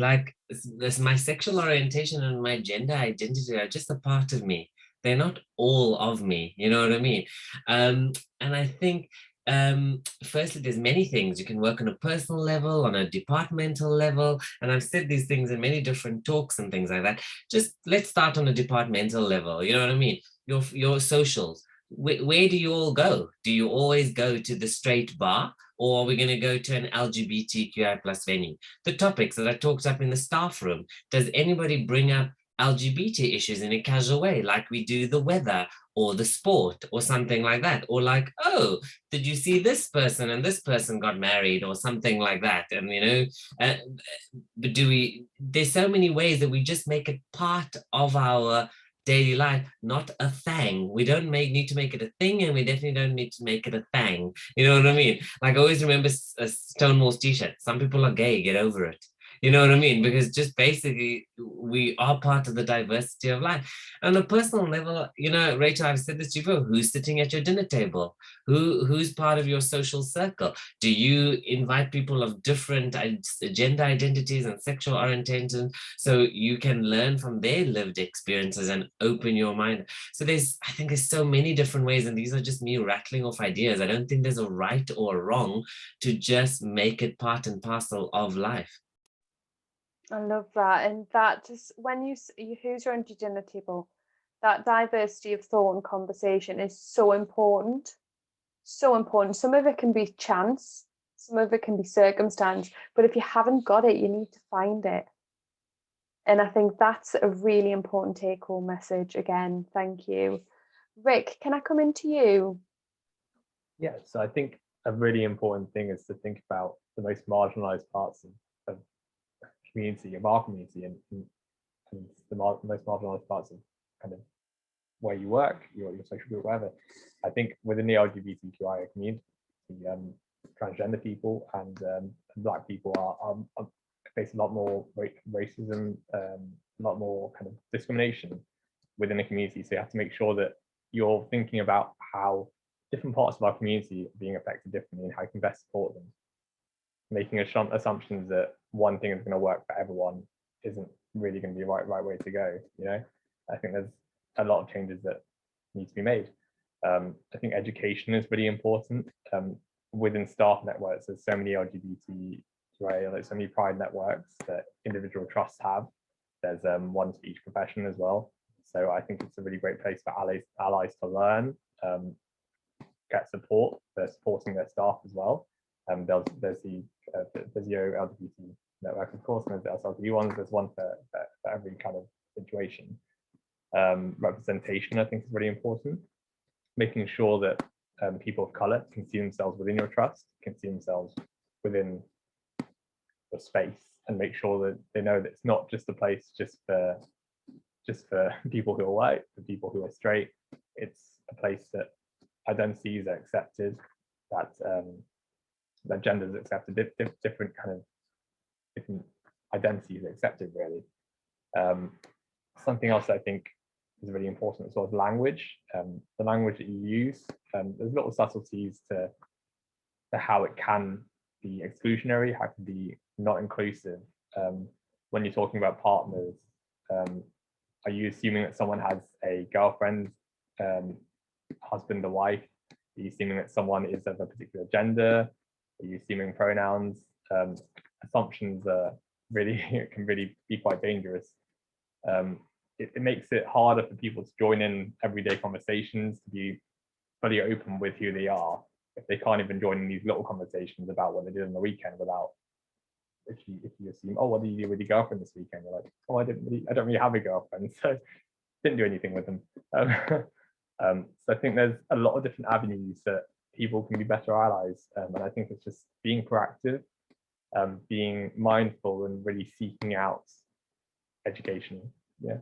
this, my sexual orientation and my gender identity are just a part of me. They're not all of me, you know what I mean? And I think, firstly, there's many things. You can work on a personal level, on a departmental level, and I've said these things in many different talks and things like that. Just let's start on a departmental level, you know what I mean? Your socials. Where do you all go? Do you always go to the straight bar, or are we going to go to an LGBTQIA+ venue? The topics that I talked up in the staff room, does anybody bring up LGBT issues in a casual way, like we do the weather or the sport or something like that, or like, oh, did you see this person and this person got married or something like that. And but there's so many ways that we just make it part of our daily life, not a thing. We don't need to make it a thing, and we definitely don't need to make it a thing. You know what I mean? Like, I always remember Stonewall's t-shirt, some people are gay, get over it. You know what I mean? Because just basically, we are part of the diversity of life. On a personal level, Rachel, I've said this to you before, who's sitting at your dinner table? Who's part of your social circle? Do you invite people of different gender identities and sexual orientations so you can learn from their lived experiences and open your mind? So I think there's so many different ways, and these are just me rattling off ideas. I don't think there's a right or a wrong to just make it part and parcel of life. I love that. And that just when who's around your dinner table, that diversity of thought and conversation is so important. So important. Some of it can be chance, some of it can be circumstance, but if you haven't got it, you need to find it. And I think that's a really important take-home message. Again, thank you. Rick, can I come into you? Yeah, so I think a really important thing is to think about the most marginalized parts of community, of our community, and the most marginalized parts of kind of where you work, your social group, whatever. I think within the LGBTQIA community, transgender people and Black people are face a lot more racism, a lot more kind of discrimination within the community. So you have to make sure that you're thinking about how different parts of our community are being affected differently and how you can best support them. Making assumptions that one thing is going to work for everyone isn't really going to be the right way to go. I think there's a lot of changes that need to be made. I think education is really important. Within staff networks, there's so many LGBTQIA, like so many pride networks that individual trusts have. There's ones for each profession as well. So I think it's a really great place for allies to learn, get support for supporting their staff as well. There's the physio LGBT network, of course, and there's the SLP ones. There's one for every kind of situation. Representation, I think, is really important. Making sure that people of color can see themselves within your trust, can see themselves within your space, and make sure that they know that it's not just a place just for people who are white, for people who are straight. It's a place that identities are accepted, that gender is accepted, different identities are accepted, really. Something else I think is really important as well as language. The language that you use, there's little subtleties to how it can be exclusionary, how it can be not inclusive. When you're talking about partners, are you assuming that someone has a girlfriend, husband or wife? Are you assuming that someone is of a particular gender? Are you assuming pronouns? Assumptions can really be quite dangerous. It makes it harder for people to join in everyday conversations, to be fully open with who they are, if they can't even join in these little conversations about what they did on the weekend without, if you assume, oh, what did you do with your girlfriend this weekend? You're like, oh, I don't really have a girlfriend, so didn't do anything with them. So I think there's a lot of different avenues that people can be better allies, and I think it's just being proactive, being mindful, and really seeking out education. Yeah.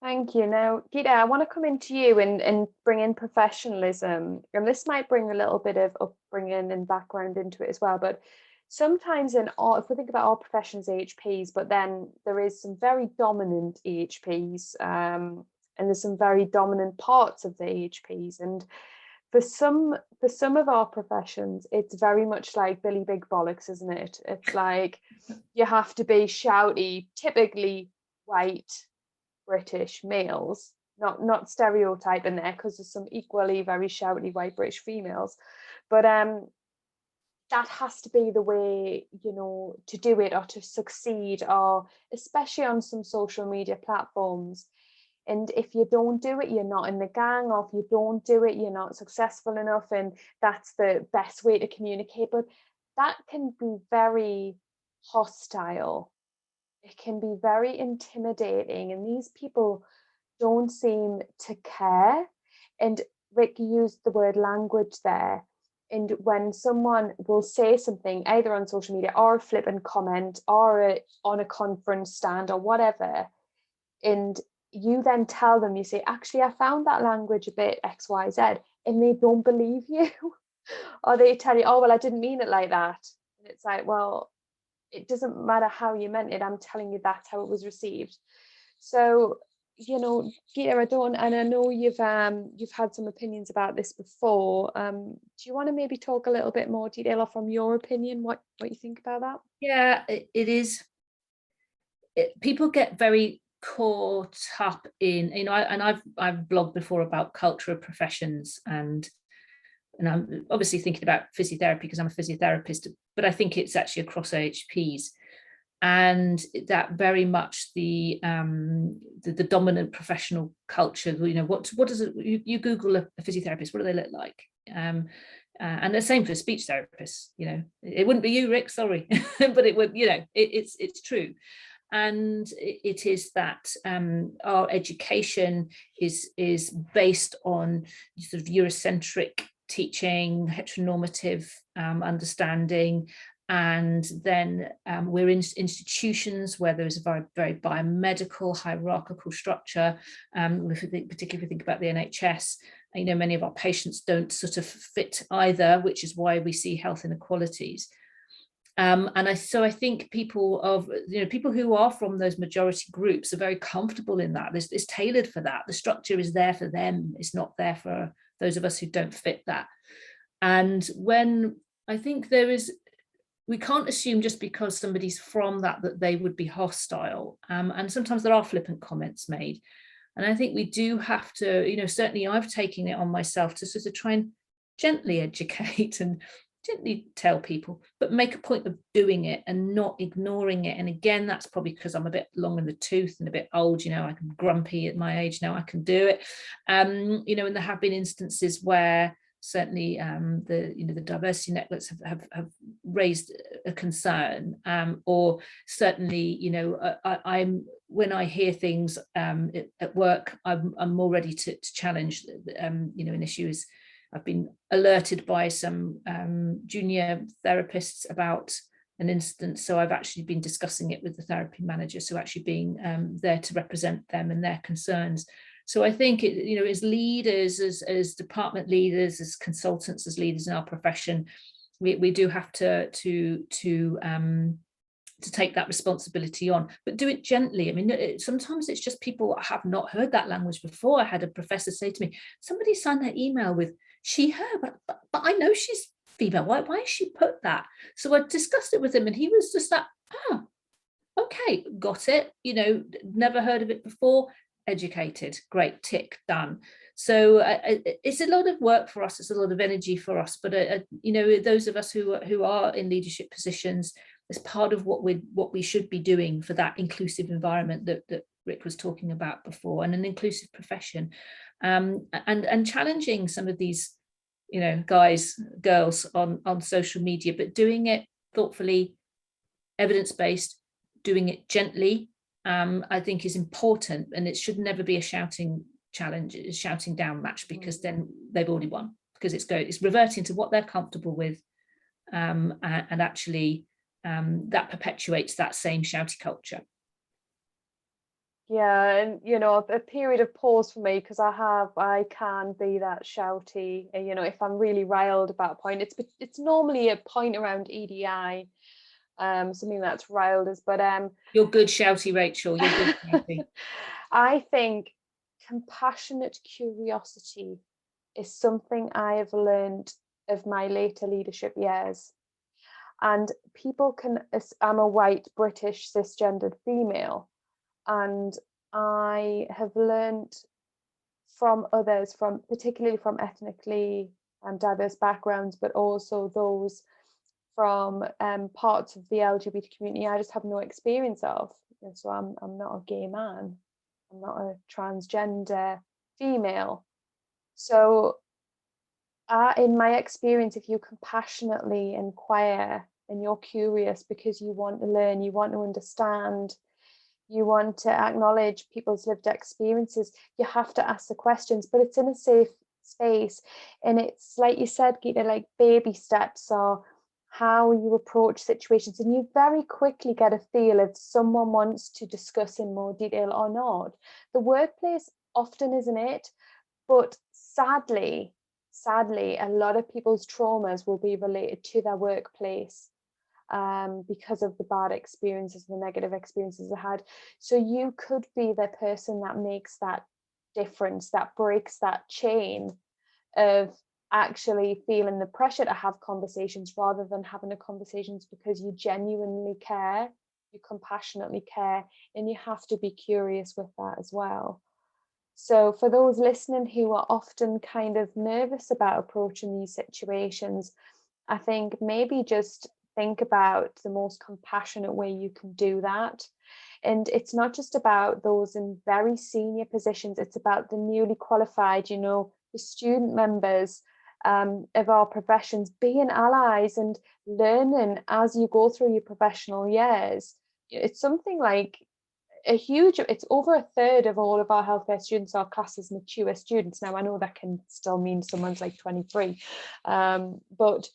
Thank you. Now, Gita, I want to come into you and bring in professionalism. And this might bring a little bit of upbringing and background into it as well. But sometimes if we think about all professions, AHPs, but then there is some very dominant AHPs, and there's some very dominant parts of the AHPs. And for some of our professions, it's very much like Billy Big Bollocks, isn't it? It's like you have to be shouty, typically white British males, not stereotyping there, because there's some equally very shouty white British females, but that has to be the way, to do it or to succeed, or especially on some social media platforms. And if you don't do it, you're not in the gang, or if you don't do it, you're not successful enough, and that's the best way to communicate. But that can be very hostile it can be very intimidating, and these people don't seem to care. And Rick used the word language there. And when someone will say something either on social media or a flippant comment or on a conference stand or whatever, and you then tell them, you say, actually, I found that language a bit XYZ, and they don't believe you. Or they tell you, oh, well, I didn't mean it like that. And it's like, well, it doesn't matter how you meant it. I'm telling you that's how it was received. So, Gita, and I know you've had some opinions about this before. Do you want to maybe talk a little bit more detail from your opinion, what you think about that? Yeah, it is. People get very caught up in, I've blogged before about culture of professions, and I'm obviously thinking about physiotherapy because I'm a physiotherapist, but I think it's actually across AHPs, and that very much the dominant professional culture. What does it? You Google a physiotherapist, what do they look like? And the same for speech therapists. It wouldn't be you, Rick. Sorry, but it would. It's true. And it is that our education is based on sort of Eurocentric teaching, heteronormative understanding, and then we're in institutions where there's a very, very biomedical, hierarchical structure. Particularly if we think about the NHS, many of our patients don't sort of fit either, which is why we see health inequalities. So I think people who are from those majority groups are very comfortable in that. It's tailored for that. The structure is there for them. It's not there for those of us who don't fit that. And when I think we can't assume just because somebody's from that they would be hostile. And sometimes there are flippant comments made. And I think we do have to, certainly I've taken it on myself to sort of try and gently educate and gently tell people, but make a point of doing it and not ignoring it. And again, that's probably because I'm a bit long in the tooth and a bit old. I'm grumpy at my age now. I can do it. And there have been instances where certainly the diversity networks have raised a concern, or certainly I'm when I hear things at work, I'm more ready to challenge. An issue is I've been alerted by some junior therapists about an incident, so I've actually been discussing it with the therapy manager, so actually being there to represent them and their concerns. So I think as leaders, as department leaders, as consultants, as leaders in our profession, we do have to take that responsibility on, but do it gently. I mean, sometimes it's just people have not heard that language before. I had a professor say to me, somebody signed their email with she, her, but I know she's female. Why has she put that? So I discussed it with him and he was just like, oh, okay, got it. Never heard of it before. Educated, great, tick, done. So it's a lot of work for us. It's a lot of energy for us. But those of us who are in leadership positions, as part of what we should be doing for that inclusive environment that Rick was talking about before, and an inclusive profession, and challenging some of these, guys, girls on social media, but doing it thoughtfully, evidence-based, doing it gently, I think is important, and it should never be a shouting challenge, a shouting down match, because then they've already won, because it's reverting to what they're comfortable with, and actually that perpetuates that same shouty culture. Yeah, and a period of pause for me, because I can be that shouty. If I'm really riled about a point, it's normally a point around EDI, something that's riled us. But you're good shouty, Rachel. You're good shouty. I think compassionate curiosity is something I have learned of my later leadership years. And people I'm a white British cisgendered female, and I have learned from others, particularly from ethnically diverse backgrounds, but also those from parts of the LGBT community I just have no experience of. And so I'm not a gay man, I'm not a transgender female. So in my experience, if you compassionately inquire and you're curious because you want to learn, you want to understand, you want to acknowledge people's lived experiences, you have to ask the questions, but it's in a safe space. And it's like you said, Gita, like baby steps are how you approach situations, and you very quickly get a feel if someone wants to discuss in more detail or not. The workplace often isn't it, but sadly, a lot of people's traumas will be related to their workplace, because of the bad experiences, the negative experiences they had. So you could be the person that makes that difference, that breaks that chain of actually feeling the pressure to have conversations rather than having the conversations because you genuinely care, you compassionately care, and you have to be curious with that as well. So for those listening who are often kind of nervous about approaching these situations, I think maybe just think about the most compassionate way you can do that. And it's not just about those in very senior positions, it's about the newly qualified, the student members of our professions, being allies and learning as you go through your professional years. It's something like it's over a third of all of our healthcare students are classed as mature students. Now, I know that can still mean someone's like 23, but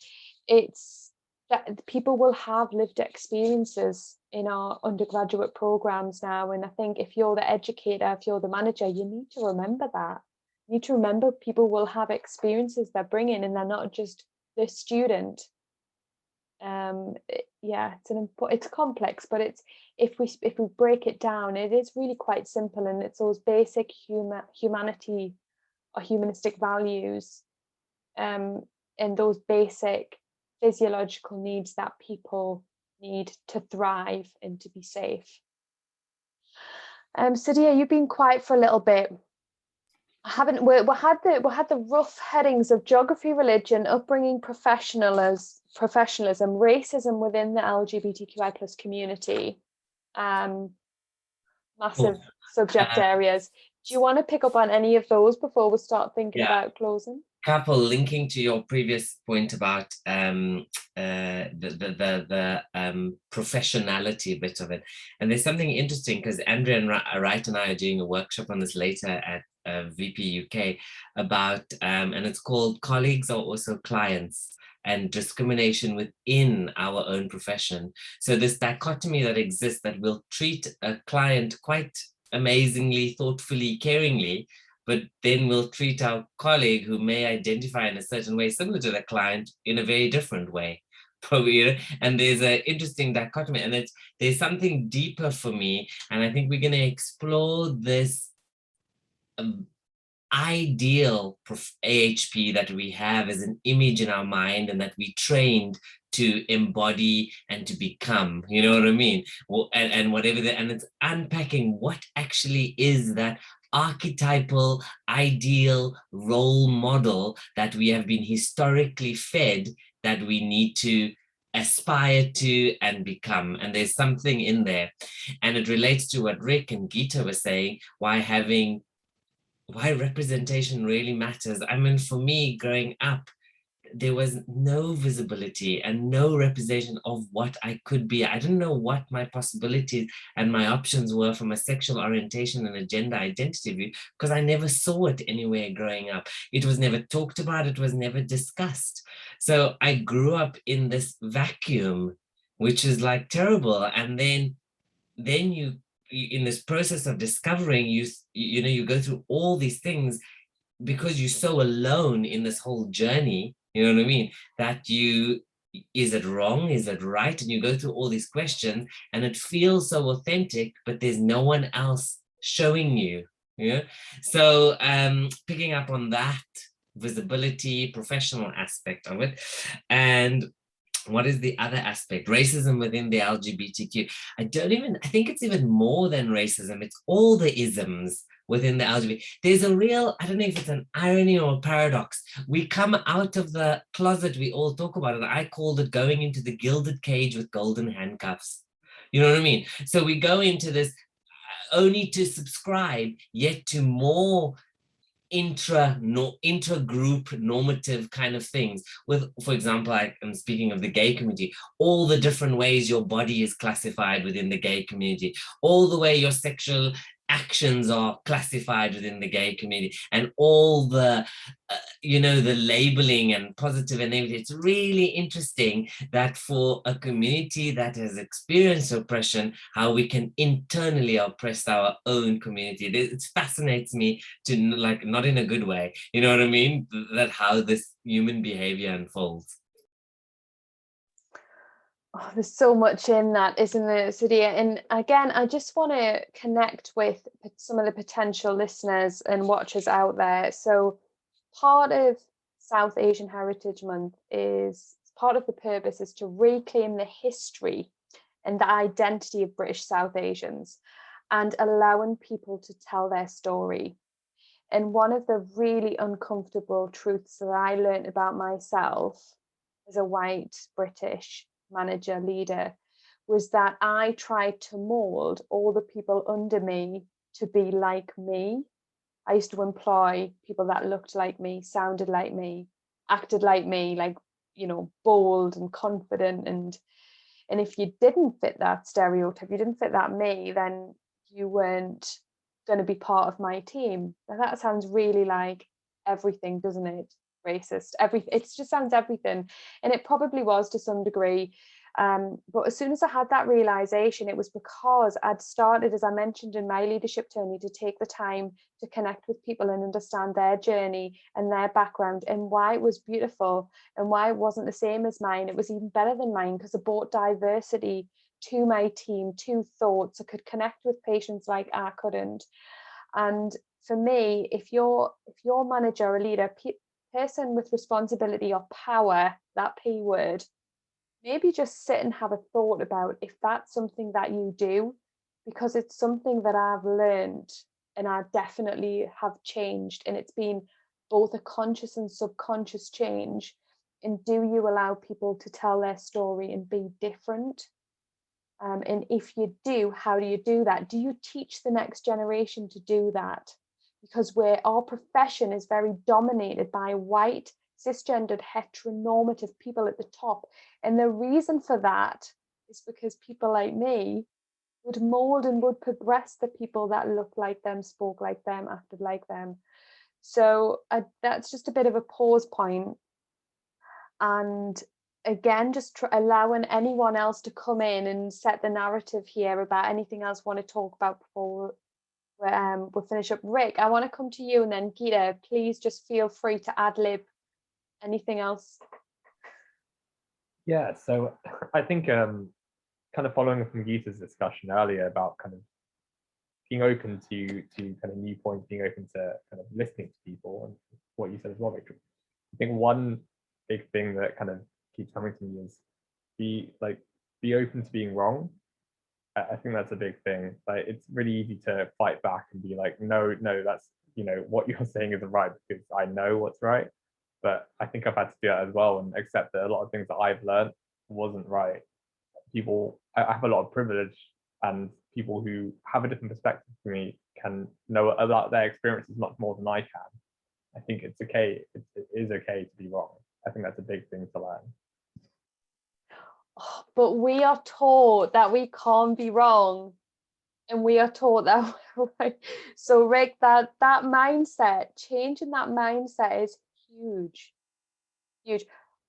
it's that people will have lived experiences in our undergraduate programs now. And I think if you're the educator, if you're the manager, you need to remember that. You need to remember people will have experiences they're bringing, and they're not just the student. It's complex, but if we break it down, it is really quite simple, and it's those basic humanity or humanistic values, and those basic physiological needs that people need to thrive and to be safe. Sudhir, you've been quiet for a little bit. We had the rough headings of geography, religion, upbringing, professionalism, racism within the LGBTQI plus community. Massive subject areas. Do you want to pick up on any of those before we start thinking about closing? Couple, linking to your previous point about the professionality bit of it, and there's something interesting because Andrea and Wright and I are doing a workshop on this later at VP UK about and it's called Colleagues Are Also Clients and Discrimination Within Our Own Profession. So this dichotomy that exists, that we'll treat a client quite amazingly, thoughtfully, caringly, but then we'll treat our colleague who may identify in a certain way similar to the client in a very different way. Probably, and there's an interesting dichotomy, and there's something deeper for me, and I think we're going to explore this ideal AHP that we have as an image in our mind and that we trained to embody and to become, you know what I mean? And whatever and it's unpacking what actually is that archetypal, ideal role model that we have been historically fed that we need to aspire to and become. And there's something in there. And it relates to what Rick and Gita were saying, why representation really matters. I mean, for me, growing up, there was no visibility and no representation of what I could be. I didn't know what my possibilities and my options were from a sexual orientation and a gender identity view, because I never saw it anywhere growing up. It was never talked about. It was never discussed. So I grew up in this vacuum, which is like terrible. And then you in this process of discovering, you go through all these things because you're so alone in this whole journey, you know what I mean, that is it wrong, is it right, and you go through all these questions and it feels so authentic, but there's no one else showing you. So picking up on that visibility, professional aspect of it. And what is the other aspect? Racism within the LGBTQ. I think it's even more than racism. It's all the isms within the LGBT. There's a real, I don't know if it's an irony or a paradox. We come out of the closet, we all talk about it. I called it going into the gilded cage with golden handcuffs. You know what I mean? So we go into this only to subscribe, yet to more intra-group normative kind of things with, for example, I'm speaking of the gay community, all the different ways your body is classified within the gay community, all the way your sexual actions are classified within the gay community, and all the the labeling and positive and negative. It's really interesting that for a community that has experienced oppression, how we can internally oppress our own community. It fascinates me to, like, not in a good way, you know what I mean, that how this human behavior unfolds. Oh, there's so much in that, isn't there, Sudhir? And again, I just want to connect with some of the potential listeners and watchers out there. So part of South Asian Heritage Month is, part of the purpose is to reclaim the history and the identity of British South Asians and allowing people to tell their story. And one of the really uncomfortable truths that I learned about myself as a white British manager leader was that I tried to mold all the people under me to be like me. I used to employ people that looked like me, sounded like me, acted like me, like, bold and confident. And if you didn't fit that stereotype, you didn't fit that me, then you weren't going to be part of my team. Now that sounds really like everything, doesn't it? Racist, everything. It just sounds everything. And it probably was to some degree. But as soon as I had that realization, it was because I'd started, as I mentioned in my leadership journey, to take the time to connect with people and understand their journey and their background and why it was beautiful and why it wasn't the same as mine. It was even better than mine because it brought diversity to my team, to thoughts. I could connect with patients like I couldn't. And for me, if you're a manager, a leader, person with responsibility or power, that P word, maybe just sit and have a thought about if that's something that you do, because it's something that I've learned and I definitely have changed. And it's been both a conscious and subconscious change. And do you allow people to tell their story and be different? And if you do, how do you do that? Do you teach the next generation to do that? Because our profession is very dominated by white, cisgendered, heteronormative people at the top. And the reason for that is because people like me would mold and would progress the people that looked like them, spoke like them, acted like them. So that's just a bit of a pause point. And again, just allowing anyone else to come in and set the narrative here about anything else we want to talk about before we'll finish up. Rick, I want to come to you, and then Gita, please just feel free to ad-lib anything else. Yeah, so I think kind of following from Gita's discussion earlier about kind of being open to kind of new points, being open to kind of listening to people, and what you said as well, Victor. I think one big thing that kind of keeps coming to me is be open to being wrong. I think that's a big thing. Like, it's really easy to fight back and be like, no, that's, what you're saying isn't right because I know what's right. But I think I've had to do that as well and accept that a lot of things that I've learned wasn't right. I have a lot of privilege, and people who have a different perspective from me can know about their experiences much more than I can. I think it's okay. It is okay to be wrong. I think that's a big thing to learn. Oh, but we are taught that we can't be wrong, and we are taught that we're right. So Rick, that mindset, changing that mindset is huge.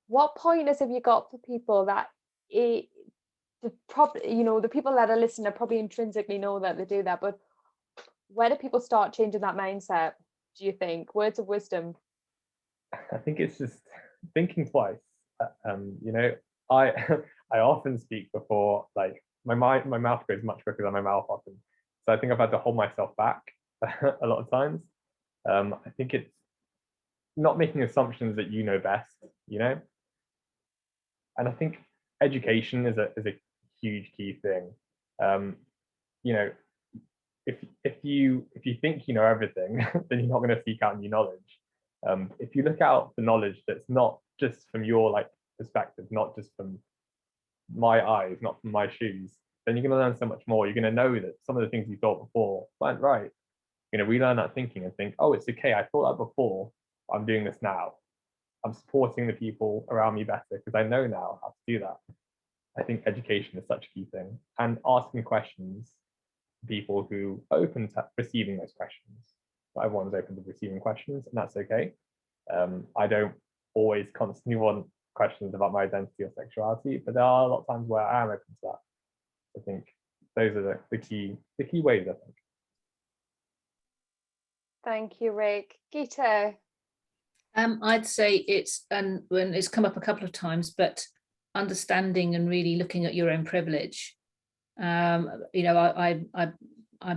What pointers have you got for people that the people that are listening probably intrinsically know that they do that, but where do people start changing that mindset, do you think? Words of wisdom. I think it's just thinking twice. I often speak before, like, my mouth goes much quicker than my mouth often. So I think I've had to hold myself back a lot of times. I think it's not making assumptions that you know best, And I think education is a huge key thing. If you think you know everything, then you're not going to seek out new knowledge. If you look out for knowledge that's not just from your perspective, not just from my eyes, not from my shoes, then you're going to learn so much more. You're going to know that some of the things you thought before weren't right. relearn that thinking and think, oh, it's okay, I thought that before, but I'm doing this now. I'm supporting the people around me better because I know now how to do that. I think education is such a key thing, and asking questions to people who are open to receiving those questions. Not everyone's open to receiving questions, and that's okay. I don't always constantly want questions about my identity or sexuality, but there are a lot of times where I am open to that. I think those are the key ways, I think. Thank you, Rick. Gita? I'd say it's, and when it's come up a couple of times, but understanding and really looking at your own privilege.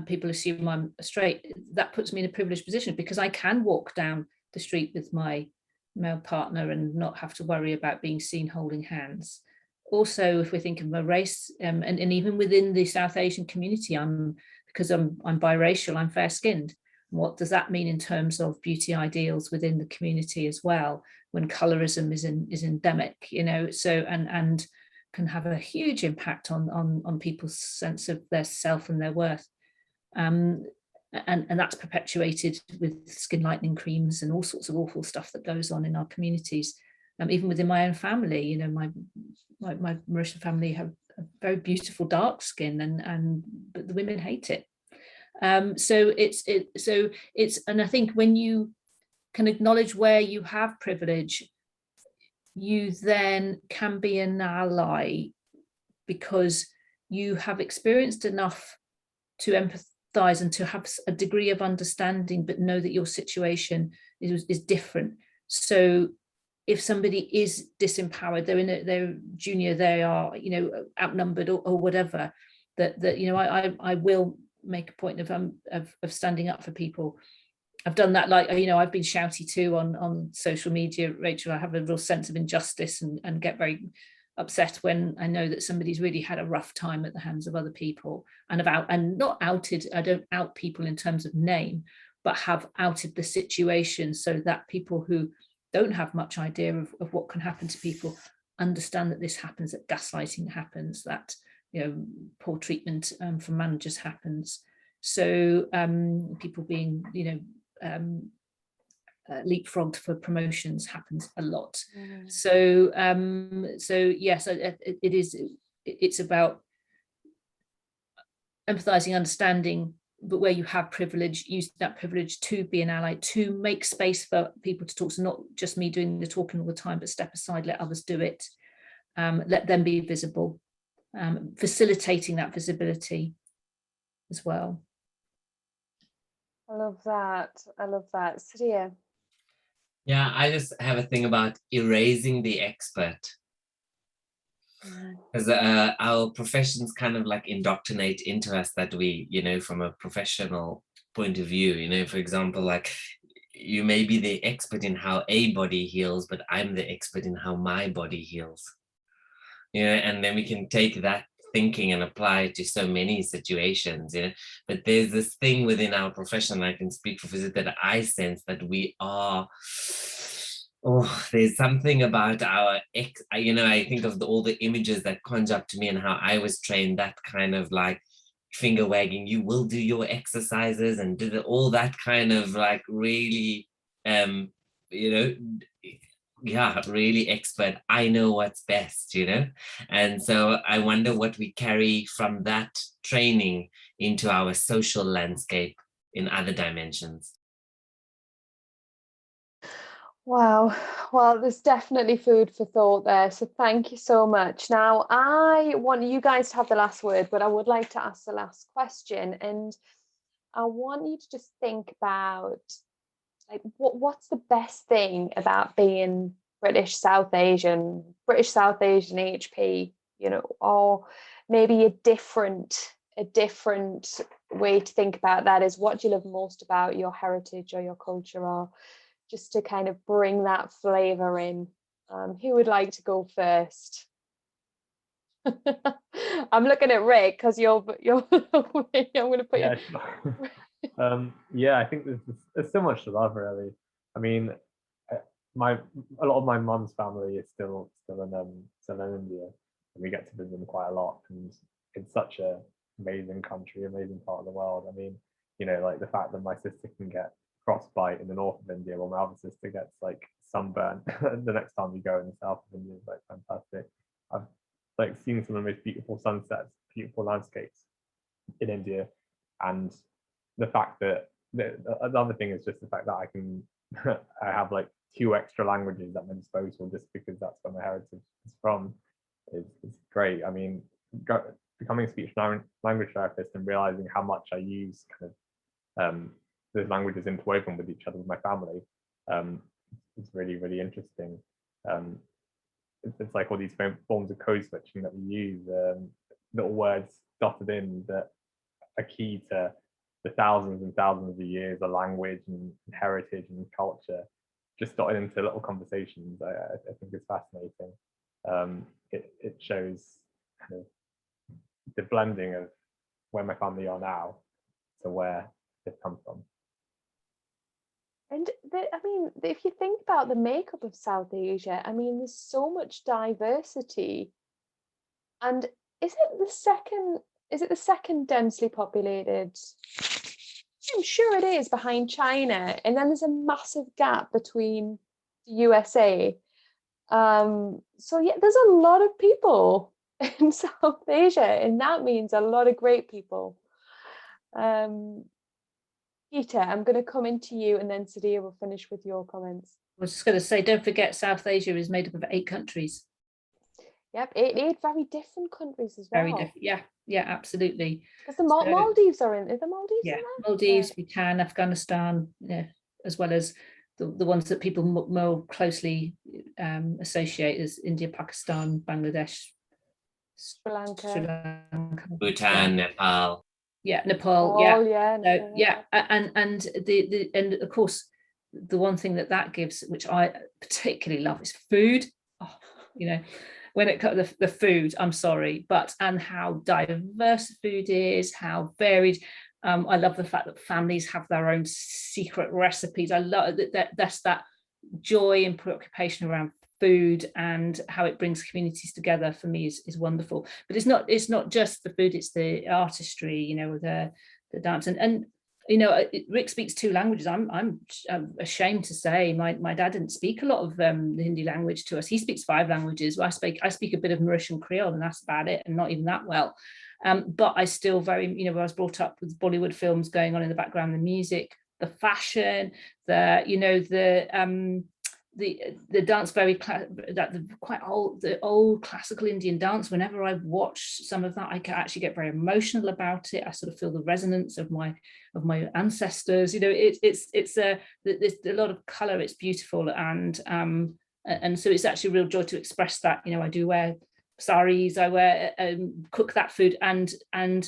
People assume I'm straight. That puts me in a privileged position because I can walk down the street with my male partner and not have to worry about being seen holding hands. Also, if we think of a race, and even within the South Asian community, because I'm biracial, I'm fair-skinned. What does that mean in terms of beauty ideals within the community as well, when colorism is endemic, so and can have a huge impact on people's sense of their self and their worth. And that's perpetuated with skin lightening creams and all sorts of awful stuff that goes on in our communities. Even within my own family, my Mauritian family have a very beautiful dark skin, but the women hate it. So it's and I think when you can acknowledge where you have privilege, you then can be an ally because you have experienced enough to empathize and to have a degree of understanding, but know that your situation is different. So if somebody is disempowered, they're junior, they are outnumbered or whatever, that I will make a point of standing up for people. I've done that, I've been shouty too on social media, Rachel. I have a real sense of injustice and get very upset when I know that somebody's really had a rough time at the hands of other people, and not outed. I don't out people in terms of name, but have outed the situation so that people who don't have much idea of what can happen to people understand that this happens, that gaslighting happens, that poor treatment from managers happens. So people being leapfrogged for promotions happens a lot. So yes, it's about empathizing, understanding, but where you have privilege, use that privilege to be an ally, to make space for people to talk. So not just me doing the talking all the time, but step aside, let others do it, let them be visible, facilitating that visibility as well. I love that. Sudhir? Yeah, I just have a thing about erasing the expert. Because our professions kind of like indoctrinate into us that we, from a professional point of view, for example, like you may be the expert in how a body heals, but I'm the expert in how my body heals. And then we can take that thinking and apply it to so many situations, but there's this thing within our profession, I can speak for physics, that I sense that we are, there's something about our I think of all the images that conjure up to me and how I was trained, that kind of like finger wagging, you will do your exercises and do all that kind of like really really expert, I know what's best, and so I wonder what we carry from that training into our social landscape in other dimensions. Wow, well, there's definitely food for thought there, so thank you so much. Now I want you guys to have the last word, but I would like to ask the last question, and I want you to just think about like what's the best thing about being British South Asian HP, or maybe a different way to think about that is, what do you love most about your heritage or your culture, or just to kind of bring that flavor in. Who would like to go first? I'm looking at Rick because you're I'm going to put you. I think there's so much to love, really. I mean, a lot of my mum's family is still in India, and we get to visit them quite a lot. And it's such an amazing country, amazing part of the world. I mean, you know, like the fact that my sister can get frostbite in the north of India, while my other sister gets like sunburn the next time we go in the south of India is like fantastic. I've like seen some of the most beautiful sunsets, beautiful landscapes in India, and the fact that the other thing is just the fact that I can I have like 2 extra languages at my disposal just because that's where my heritage is from is great. I mean, becoming a speech language therapist and realizing how much I use kind of those languages interwoven with each other with my family is really, really interesting. It's like all these forms of code switching that we use, little words dotted in that are key to the thousands and thousands of years of language and heritage and culture, just dotted into little conversations. I think it's fascinating. It shows kind of the blending of where my family are now to where they've come from. And I mean, if you think about the makeup of South Asia, I mean, there's so much diversity. And is it the second densely populated? I'm sure it is, behind China. And then there's a massive gap between the USA. So yeah, there's a lot of people in South Asia, and that means a lot of great people. Gita, I'm going to come into you, and then Sudhir will finish with your comments. I was just going to say, don't forget South Asia is made up of 8 countries. Yep, 8 very different countries as well. Very different, yeah, absolutely. Because the Maldives are in. Are the Maldives in there? Maldives, Bhutan, Afghanistan, as well as the ones that people more closely associate as India, Pakistan, Bangladesh, Sri Lanka, Bhutan, Nepal. Yeah, Nepal. And of course, the one thing that gives, which I particularly love, is food. Oh, when it comes to the food, I'm sorry, and how diverse food is, how varied. I love the fact that families have their own secret recipes. I love that's that joy and preoccupation around food and how it brings communities together. For me is wonderful. But it's not just the food, it's the artistry, the dance and Rick speaks 2 languages. I'm ashamed to say my dad didn't speak a lot of the Hindi language to us. He speaks 5 languages. I speak a bit of Mauritian Creole, and that's about it, and not even that well. But I still I was brought up with Bollywood films going on in the background, the music, the fashion, the dance, the old classical Indian dance. Whenever I watch some of that, I can actually get very emotional about it. I sort of feel the resonance of my ancestors. There's a lot of color. It's beautiful, and so it's actually a real joy to express that. I do wear saris, I cook that food, and I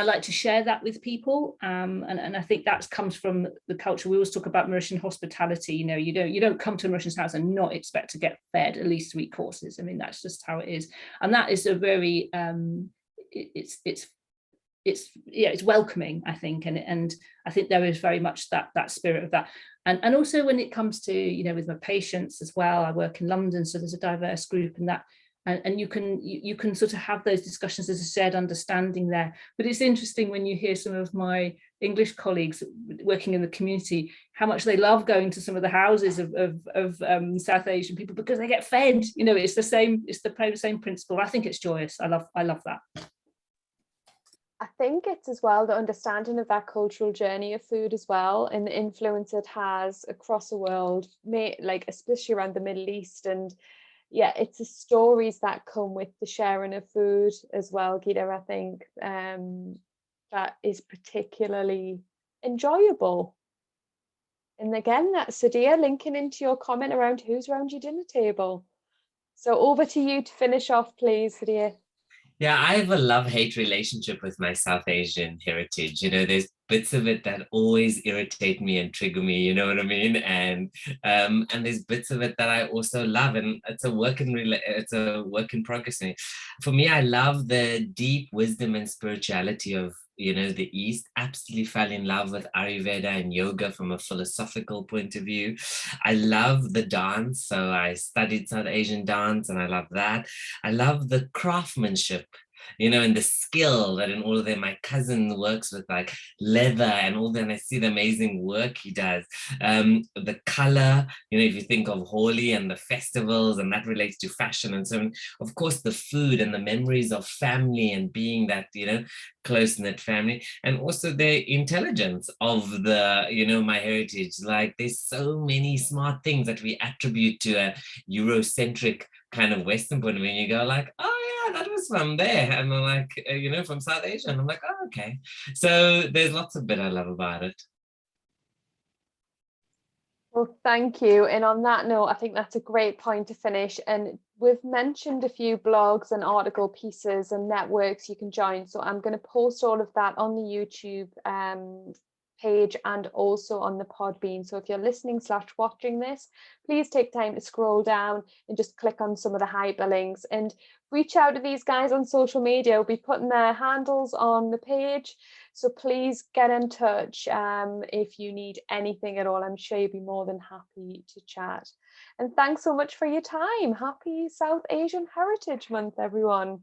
like to share that with people, and I think that comes from the culture. We always talk about Mauritian hospitality. You don't come to a Mauritian's house and not expect to get fed at least 3 courses. I mean, that's just how it is, and that is a very it's welcoming, I think, and I think there is very much that spirit of that, and also when it comes to with my patients as well. I work in London, so there's a diverse group, and that. And you can sort of have those discussions as a shared understanding there. But it's interesting when you hear some of my English colleagues working in the community, how much they love going to some of the houses of South Asian people because they get fed. It's the same principle. I think it's joyous. I love that. I think it's as well the understanding of that cultural journey of food as well, and the influence it has across the world, especially around the Middle East. And yeah, it's the stories that come with the sharing of food as well, Gita. I think that is particularly enjoyable. And again, that's Sudhir linking into your comment around who's around your dinner table. So over to you to finish off, please, Sudhir. Yeah, I have a love-hate relationship with my South Asian heritage. there's bits of it that always irritate me and trigger me, you know what I mean? And there's bits of it that I also love, and it's a work in progress. For me, I love the deep wisdom and spirituality of the East. Absolutely fell in love with Ayurveda and yoga from a philosophical point of view. I love the dance, so I studied South Asian dance, and I love that. I love the craftsmanship you know, and the skill that in all of them. My cousin works with like leather and all that, and I see the amazing work he does. The color, you know, if you think of Holi and the festivals, and that relates to fashion and so on. Of course, the food and the memories of family and being that, you know, close-knit family, and also the intelligence of the, you know, my heritage. Like there's so many smart things that we attribute to a Eurocentric kind of Western point of view. You go like, oh yeah, that was from there, and I'm like, you know, from South Asia, and I'm like, oh okay. So there's lots of bit I love about it. Well, thank you. And on that note, I think that's a great point to finish. And we've mentioned a few blogs and article pieces and networks you can join. So I'm going to post all of that on the YouTube page and also on the Podbean. So if you're listening / watching this, please take time to scroll down and just click on some of the hyperlinks and reach out to these guys on social media. We'll be putting their handles on the page. So please get in touch if you need anything at all. I'm sure you'll be more than happy to chat. And thanks so much for your time. Happy South Asian Heritage Month, everyone.